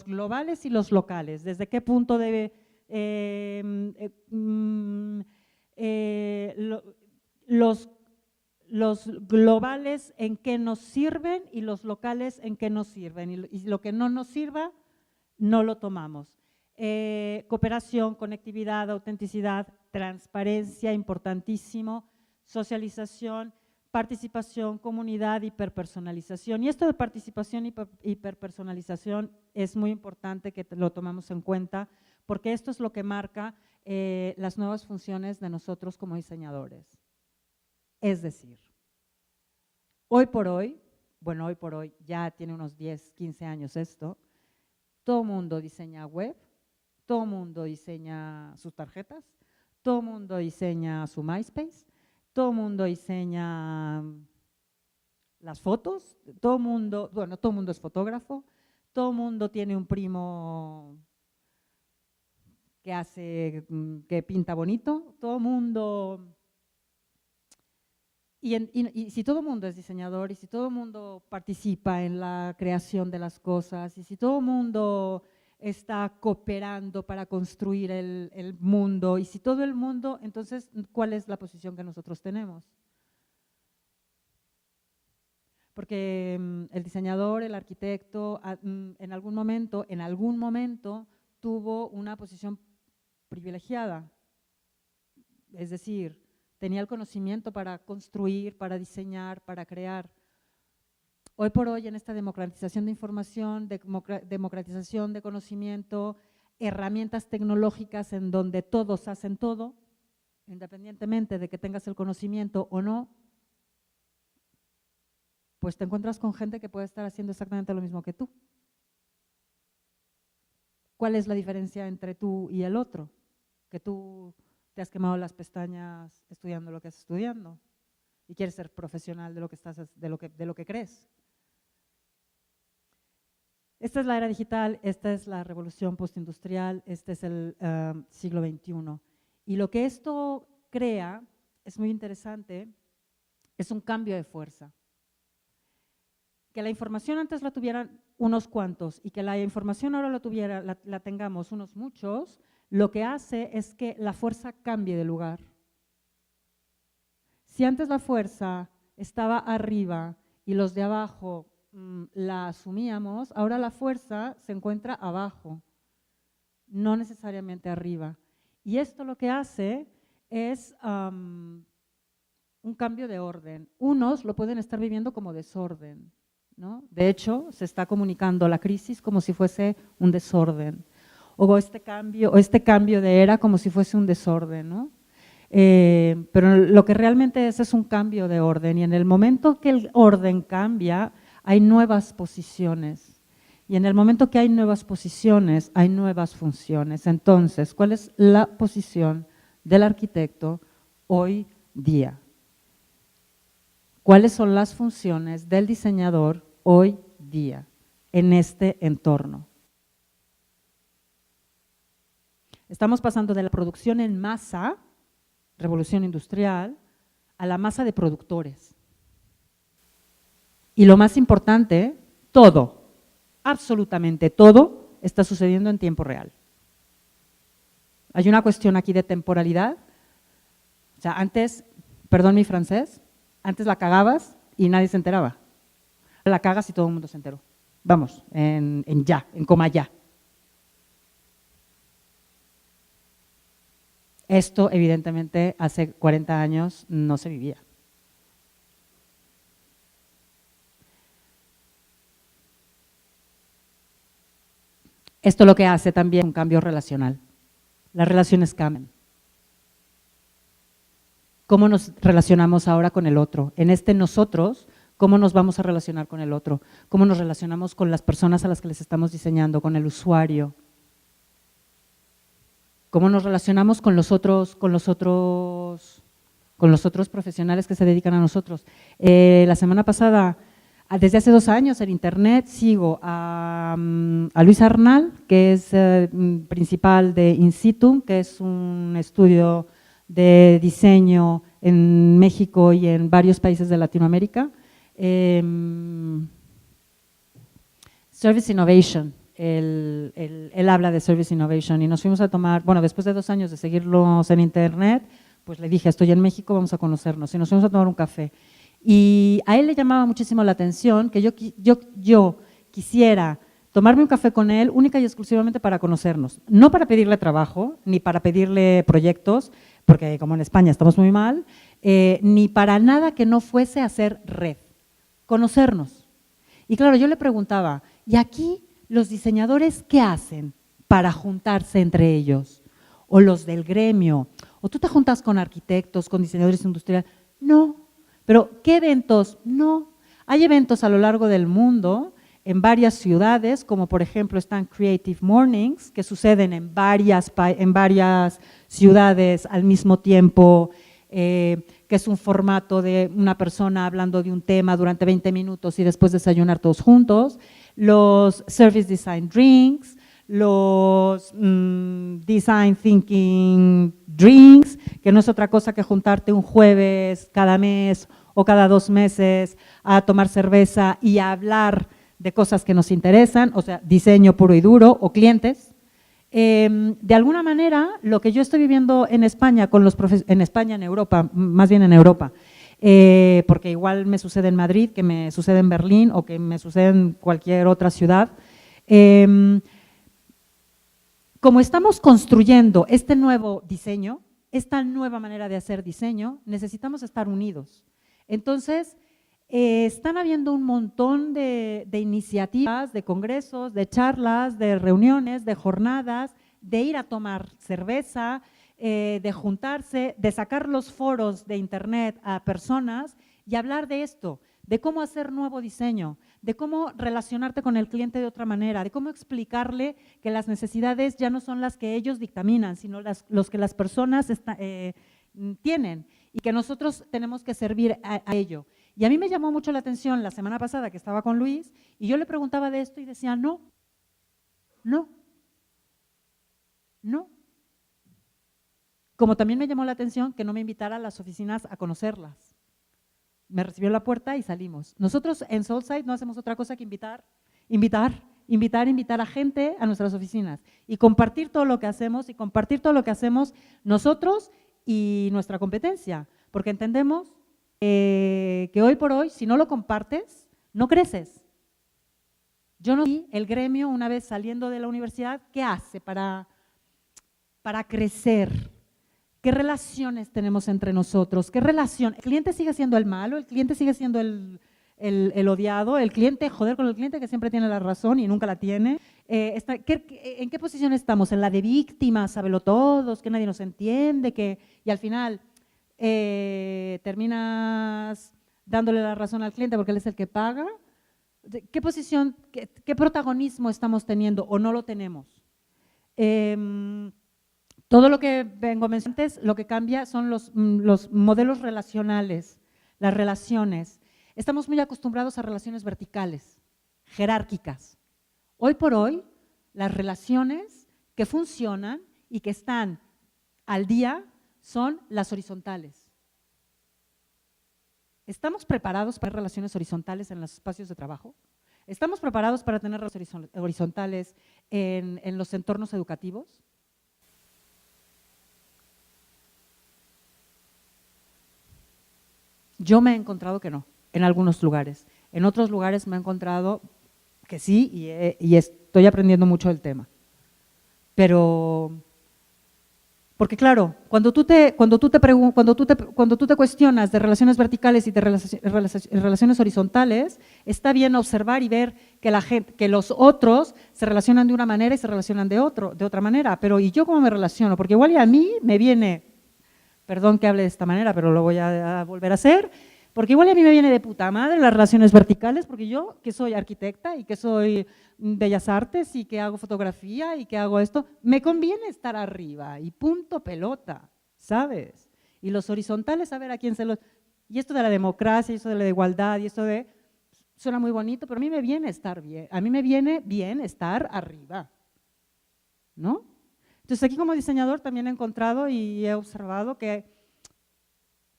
globales y los locales. ¿Desde qué punto debe los globales en qué nos sirven y los locales en qué nos sirven? Y lo que no nos sirva, no lo tomamos. Cooperación, conectividad, autenticidad, transparencia, importantísimo, socialización, participación, comunidad, hiperpersonalización. Y esto de participación y hiperpersonalización es muy importante que lo tomemos en cuenta, porque esto es lo que marca las nuevas funciones de nosotros como diseñadores. Es decir, hoy por hoy, ya tiene unos 10, 15 años esto, todo mundo diseña web, todo mundo diseña sus tarjetas, todo mundo diseña su MySpace, todo mundo diseña las fotos, todo mundo es fotógrafo, todo mundo tiene un primo que pinta bonito, todo mundo. Y si todo el mundo es diseñador, y si todo el mundo participa en la creación de las cosas, y si todo el mundo está cooperando para construir el mundo, y si todo el mundo, entonces, ¿cuál es la posición que nosotros tenemos? Porque el diseñador, el arquitecto, en algún momento tuvo una posición privilegiada, es decir, tenía el conocimiento para construir, para diseñar, para crear. Hoy por hoy, en esta democratización de información, democratización de conocimiento, herramientas tecnológicas en donde todos hacen todo, independientemente de que tengas el conocimiento o no, pues te encuentras con gente que puede estar haciendo exactamente lo mismo que tú. ¿Cuál es la diferencia entre tú y el otro? Que tú te has quemado las pestañas estudiando lo que estás estudiando y quieres ser profesional de lo que crees. Esta es la era digital, esta es la revolución postindustrial, este es el siglo XXI. Y lo que esto crea, es muy interesante, es un cambio de fuerza. Que la información antes la tuvieran unos cuantos y que la información ahora la tengamos unos muchos, lo que hace es que la fuerza cambie de lugar. Si antes la fuerza estaba arriba y los de abajo la asumíamos, ahora la fuerza se encuentra abajo, no necesariamente arriba. Y esto lo que hace es un cambio de orden. Unos lo pueden estar viviendo como desorden, ¿no? De hecho, se está comunicando la crisis como si fuese un desorden, o este cambio de era como si fuese un desorden, ¿no? Pero lo que realmente es un cambio de orden, y en el momento que el orden cambia, hay nuevas posiciones, y en el momento que hay nuevas posiciones, hay nuevas funciones. Entonces, ¿cuál es la posición del arquitecto hoy día? ¿Cuáles son las funciones del diseñador hoy día en este entorno? Estamos pasando de la producción en masa, revolución industrial, a la masa de productores. Y lo más importante, todo, absolutamente todo, está sucediendo en tiempo real. Hay una cuestión aquí de temporalidad. O sea, antes, perdón mi francés, antes la cagabas y nadie se enteraba. La cagas y todo el mundo se enteró. Vamos, en coma ya. Esto, evidentemente, hace 40 años no se vivía. Esto lo que hace también un cambio relacional. Las relaciones cambian. ¿Cómo nos relacionamos ahora con el otro? En este nosotros, ¿cómo nos vamos a relacionar con el otro? ¿Cómo nos relacionamos con las personas a las que les estamos diseñando, con el usuario? ¿Cómo nos relacionamos con los otros profesionales que se dedican a nosotros? La semana pasada, desde hace 2 años en internet, sigo a Luis Arnal, que es principal de In Situ, que es un estudio de diseño en México y en varios países de Latinoamérica. Service Innovation. Él habla de Service Innovation y nos fuimos a tomar, bueno, después de 2 años de seguirlos en internet, pues le dije, estoy en México, vamos a conocernos, y nos fuimos a tomar un café. Y a él le llamaba muchísimo la atención que yo quisiera tomarme un café con él única y exclusivamente para conocernos, no para pedirle trabajo, ni para pedirle proyectos, porque como en España estamos muy mal, ni para nada que no fuese hacer red, conocernos. Y claro, yo le preguntaba, ¿y aquí los diseñadores qué hacen para juntarse entre ellos? O los del gremio, o tú te juntas con arquitectos, con diseñadores industriales. No, pero ¿qué eventos? No, hay eventos a lo largo del mundo, en varias ciudades, como por ejemplo están Creative Mornings, que suceden en varias ciudades al mismo tiempo, que es un formato de una persona hablando de un tema durante 20 minutos y después desayunar todos juntos. Los Service Design Drinks, los Design Thinking Drinks, que no es otra cosa que juntarte un jueves cada mes o cada 2 meses a tomar cerveza y a hablar de cosas que nos interesan, o sea, diseño puro y duro, o clientes. De alguna manera, lo que yo estoy viviendo en España, en Europa, más bien en Europa, porque igual me sucede en Madrid, que me sucede en Berlín o que me sucede en cualquier otra ciudad. Como estamos construyendo este nuevo diseño, esta nueva manera de hacer diseño, necesitamos estar unidos. Entonces, están habiendo un montón de iniciativas, de congresos, de charlas, de reuniones, de jornadas, de ir a tomar cerveza, de juntarse, de sacar los foros de internet a personas y hablar de esto, de cómo hacer nuevo diseño, de cómo relacionarte con el cliente de otra manera, de cómo explicarle que las necesidades ya no son las que ellos dictaminan, sino los que las personas tienen y que nosotros tenemos que servir a ello. Y a mí me llamó mucho la atención la semana pasada que estaba con Luis y yo le preguntaba de esto y decía, no. Como también me llamó la atención que no me invitara a las oficinas a conocerlas. Me recibió en la puerta y salimos. Nosotros en Soulside no hacemos otra cosa que invitar a gente a nuestras oficinas y compartir todo lo que hacemos nosotros y nuestra competencia, porque entendemos que hoy por hoy, si no lo compartes, no creces. Yo no sé el gremio, una vez saliendo de la universidad, ¿qué hace para crecer? ¿Qué relaciones tenemos entre nosotros? ¿Qué relación? ¿El cliente sigue siendo el malo? ¿El cliente sigue siendo el odiado? ¿El cliente, joder con el cliente que siempre tiene la razón y nunca la tiene? ¿En qué posición estamos? ¿En la de víctimas, sabelotodos, que nadie nos entiende? Y al final terminas dándole la razón al cliente porque él es el que paga. ¿Qué posición, qué protagonismo estamos teniendo o no lo tenemos? Todo lo que vengo a mencionar antes, lo que cambia son los modelos relacionales, las relaciones. Estamos muy acostumbrados a relaciones verticales, jerárquicas. Hoy por hoy, las relaciones que funcionan y que están al día son las horizontales. ¿Estamos preparados para relaciones horizontales en los espacios de trabajo? ¿Estamos preparados para tener relaciones horizontales en los entornos educativos? Yo me he encontrado que no, en algunos lugares. En otros lugares me he encontrado que sí y estoy aprendiendo mucho del tema. Pero, porque claro, cuando tú te cuestionas de relaciones verticales y de relaciones horizontales, está bien observar y ver que los otros se relacionan de una manera y se relacionan de otra manera. Pero ¿y yo cómo me relaciono? Porque igual y a mí me viene… Perdón que hable de esta manera, pero lo voy a volver a hacer, porque igual a mí me viene de puta madre las relaciones verticales, porque yo, que soy arquitecta y que soy bellas artes y que hago fotografía y que hago esto, me conviene estar arriba y punto pelota, ¿sabes? Y los horizontales, a ver a quién se los… Y esto de la democracia, y esto de la igualdad, y esto de… Suena muy bonito, pero a mí me viene estar bien, a mí me viene bien estar arriba, ¿no? Entonces aquí como diseñador también he encontrado y he observado que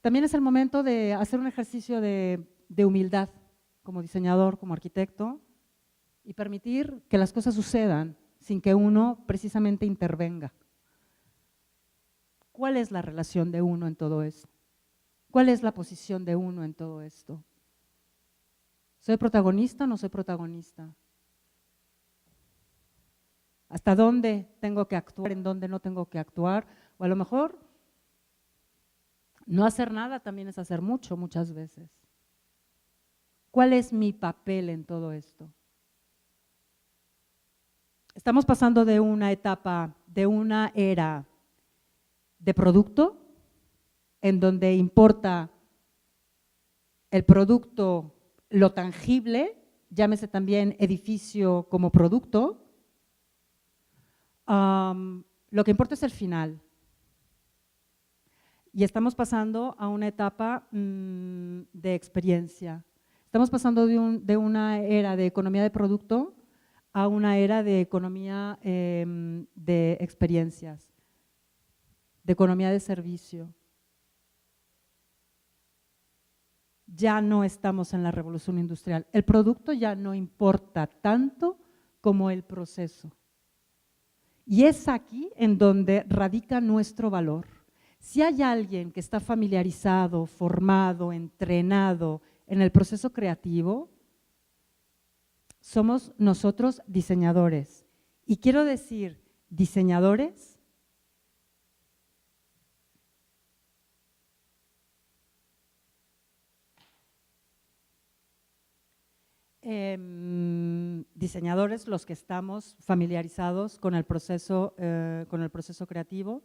también es el momento de hacer un ejercicio de humildad como diseñador, como arquitecto y permitir que las cosas sucedan sin que uno precisamente intervenga. ¿Cuál es la relación de uno en todo esto? ¿Cuál es la posición de uno en todo esto? ¿Soy protagonista o no soy protagonista? ¿Hasta dónde tengo que actuar, en dónde no tengo que actuar? O a lo mejor no hacer nada también es hacer mucho, muchas veces. ¿Cuál es mi papel en todo esto? Estamos pasando de una etapa, de una era de producto, en donde importa el producto, lo tangible, llámese también edificio como producto. Lo que importa es el final. Y estamos pasando a una etapa de experiencia. Estamos pasando de una era de economía de producto a una era de economía de experiencias, de economía de servicio. Ya no estamos en la revolución industrial. El producto ya no importa tanto como el proceso. Y es aquí en donde radica nuestro valor. Si hay alguien que está familiarizado, formado, entrenado en el proceso creativo, somos nosotros diseñadores. Y quiero decir, diseñadores diseñadores los que estamos familiarizados con el proceso creativo,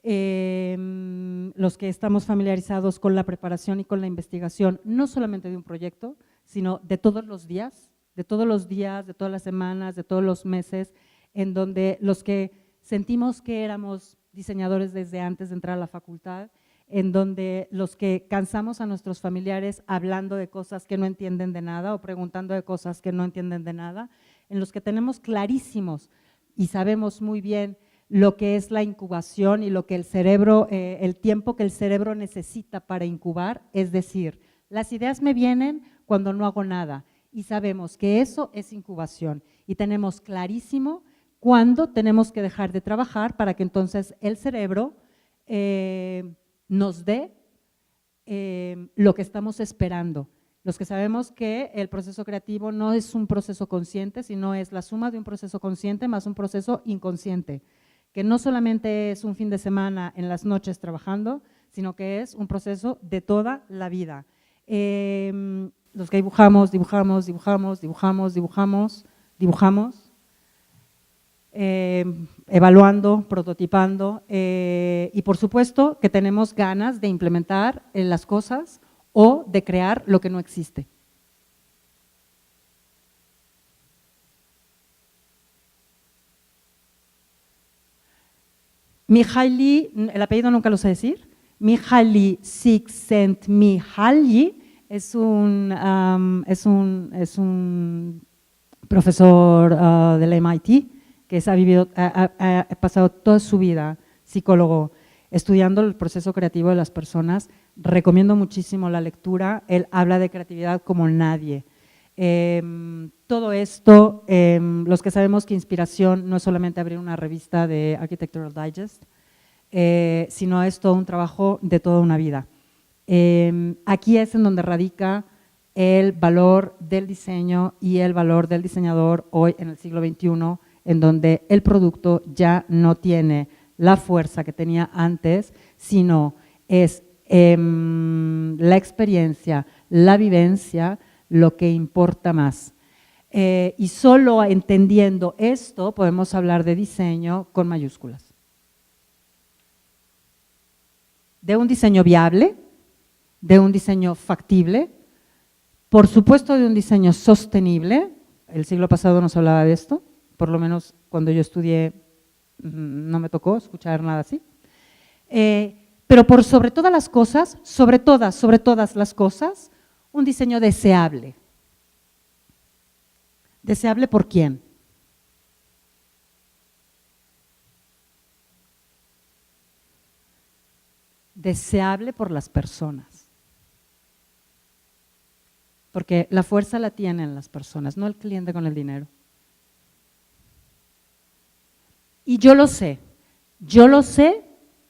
los que estamos familiarizados con la preparación y con la investigación, no solamente de un proyecto, sino de todos los días, de todas las semanas, de todos los meses, en donde los que sentimos que éramos diseñadores desde antes de entrar a la facultad, en donde los que cansamos a nuestros familiares hablando de cosas que no entienden de nada o preguntando de cosas que no entienden de nada, en los que tenemos clarísimos y sabemos muy bien lo que es la incubación y lo que el cerebro, el tiempo que el cerebro necesita para incubar, es decir, las ideas me vienen cuando no hago nada y sabemos que eso es incubación y tenemos clarísimo cuándo tenemos que dejar de trabajar para que entonces el cerebro nos dé lo que estamos esperando. Los que sabemos que el proceso creativo no es un proceso consciente, sino es la suma de un proceso consciente más un proceso inconsciente, que no solamente es un fin de semana en las noches trabajando, sino que es un proceso de toda la vida. Los que dibujamos, evaluando, prototipando y por supuesto que tenemos ganas de implementar las cosas o de crear lo que no existe. Mihaly, el apellido nunca lo sé decir, Mihaly Csikszentmihalyi es un profesor del MIT que ha pasado toda su vida, psicólogo, estudiando el proceso creativo de las personas. Recomiendo muchísimo la lectura, él habla de creatividad como nadie. Todo esto, los que sabemos que inspiración no es solamente abrir una revista de Architectural Digest, sino es todo un trabajo de toda una vida. Aquí es en donde radica el valor del diseño y el valor del diseñador hoy en el siglo XXI, en donde el producto ya no tiene la fuerza que tenía antes, sino es la experiencia, la vivencia, lo que importa más. Y solo entendiendo esto podemos hablar de diseño con mayúsculas. De un diseño viable, de un diseño factible, por supuesto de un diseño sostenible. El siglo pasado nos hablaba de esto, por lo menos cuando yo estudié no me tocó escuchar nada así. Pero por sobre todas las cosas, sobre todas las cosas, un diseño deseable. ¿Deseable por quién? Deseable por las personas. Porque la fuerza la tienen las personas, no el cliente con el dinero. Y yo lo sé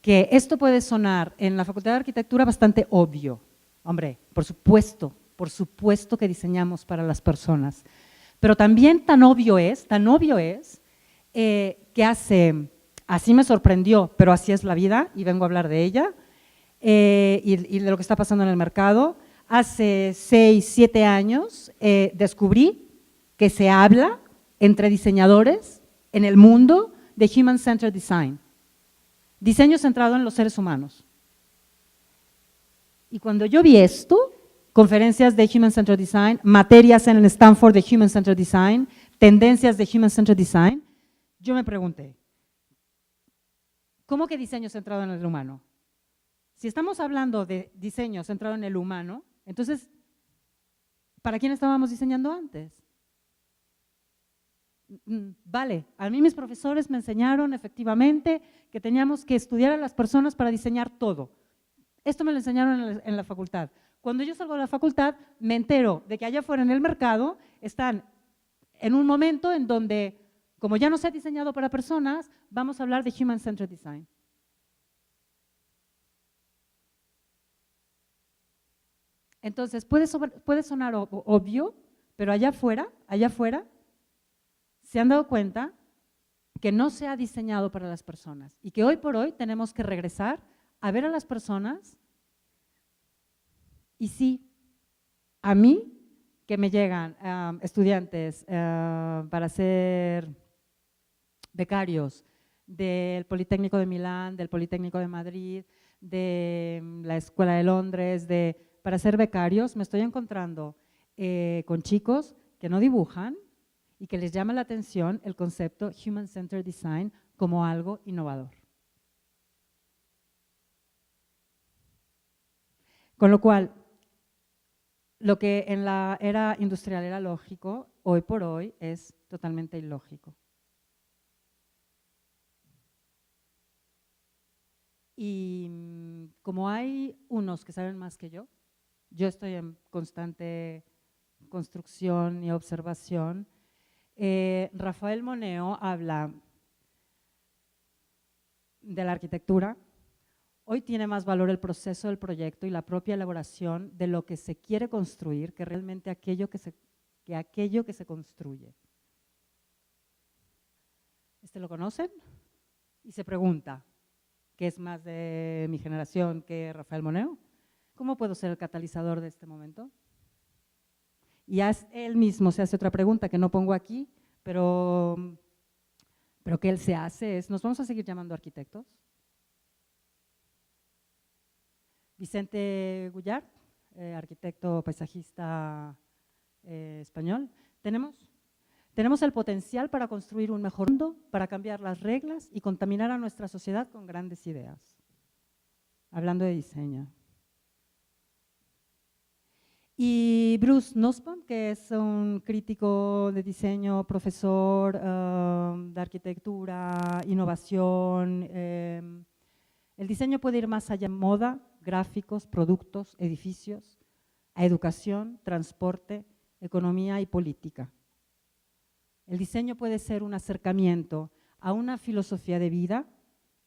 que esto puede sonar en la Facultad de Arquitectura bastante obvio. Hombre, por supuesto que diseñamos para las personas. Pero también tan obvio es que así me sorprendió, pero así es la vida y vengo a hablar de ella y de lo que está pasando en el mercado. Hace 6, 7 años descubrí que se habla entre diseñadores en el mundo de Human Centered Design, diseño centrado en los seres humanos. Y cuando yo vi esto, conferencias de Human Centered Design, materias en el Stanford de Human Centered Design, tendencias de Human Centered Design, yo me pregunté, ¿cómo que diseño centrado en el humano? Si estamos hablando de diseño centrado en el humano, entonces, ¿para quién estábamos diseñando antes? Vale, a mí mis profesores me enseñaron efectivamente que teníamos que estudiar a las personas para diseñar todo. Esto me lo enseñaron en la facultad. Cuando yo salgo de la facultad, me entero de que allá afuera en el mercado están en un momento en donde, como ya no se ha diseñado para personas, vamos a hablar de Human Centered Design. Entonces, puede sonar obvio, pero allá afuera, se han dado cuenta que no se ha diseñado para las personas y que hoy por hoy tenemos que regresar a ver a las personas. Y sí, a mí que me llegan estudiantes para ser becarios del Politécnico de Milán, del Politécnico de Madrid, de la Escuela de Londres, para ser becarios, me estoy encontrando con chicos que no dibujan y que les llama la atención el concepto Human Centered Design como algo innovador. Con lo cual, lo que en la era industrial era lógico, hoy por hoy es totalmente ilógico. Y como hay unos que saben más que yo estoy en constante construcción y observación. Rafael Moneo habla de la arquitectura. Hoy tiene más valor el proceso del proyecto y la propia elaboración de lo que se quiere construir que realmente aquello que se construye. ¿Este lo conocen? y se pregunta, ¿qué es más de mi generación que Rafael Moneo? ¿Cómo puedo ser el catalizador de este momento? Y él mismo se hace otra pregunta que no pongo aquí, pero que él se hace es, ¿nos vamos a seguir llamando arquitectos? Vicente Guyart, arquitecto paisajista español, tenemos el potencial para construir un mejor mundo, para cambiar las reglas y contaminar a nuestra sociedad con grandes ideas. Hablando de diseño. Y Bruce Nussbaum, que es un crítico de diseño, profesor de arquitectura, innovación. El diseño puede ir más allá de moda, gráficos, productos, edificios, a educación, transporte, economía y política. El diseño puede ser un acercamiento a una filosofía de vida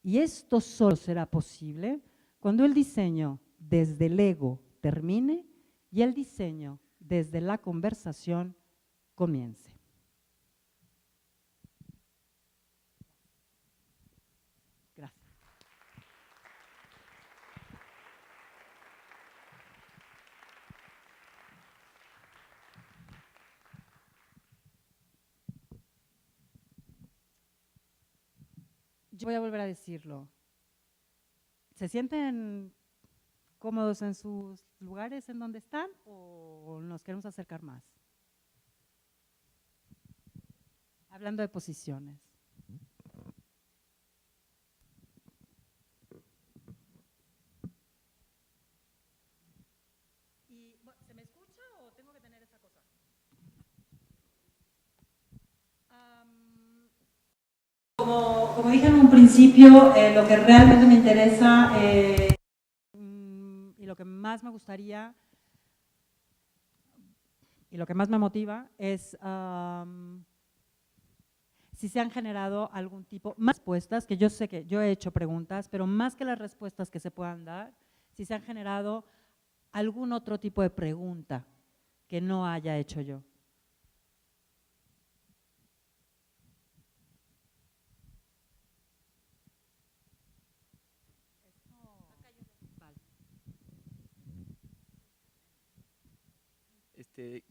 y esto solo será posible cuando el diseño desde el ego termine y el diseño desde la conversación comience. Gracias. Yo voy a volver a decirlo. ¿Se sienten cómodos en sus lugares en donde están o nos queremos acercar más? Hablando de posiciones. ¿Se me escucha o tengo que tener esa cosa? Como dije en un principio, lo que realmente me interesa y lo que más me gustaría y lo que más me motiva es si se han generado algún tipo, más respuestas, que yo sé que yo he hecho preguntas, pero más que las respuestas que se puedan dar, si se han generado algún otro tipo de pregunta que no haya hecho yo.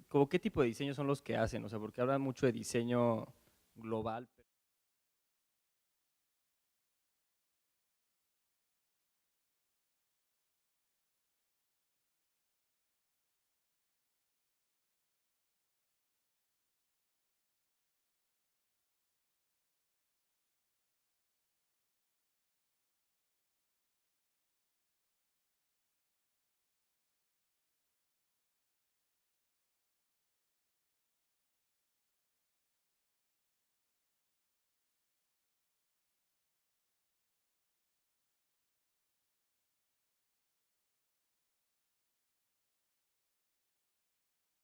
¿Cómo qué tipo de diseños son los que hacen? O sea, porque hablan mucho de diseño global.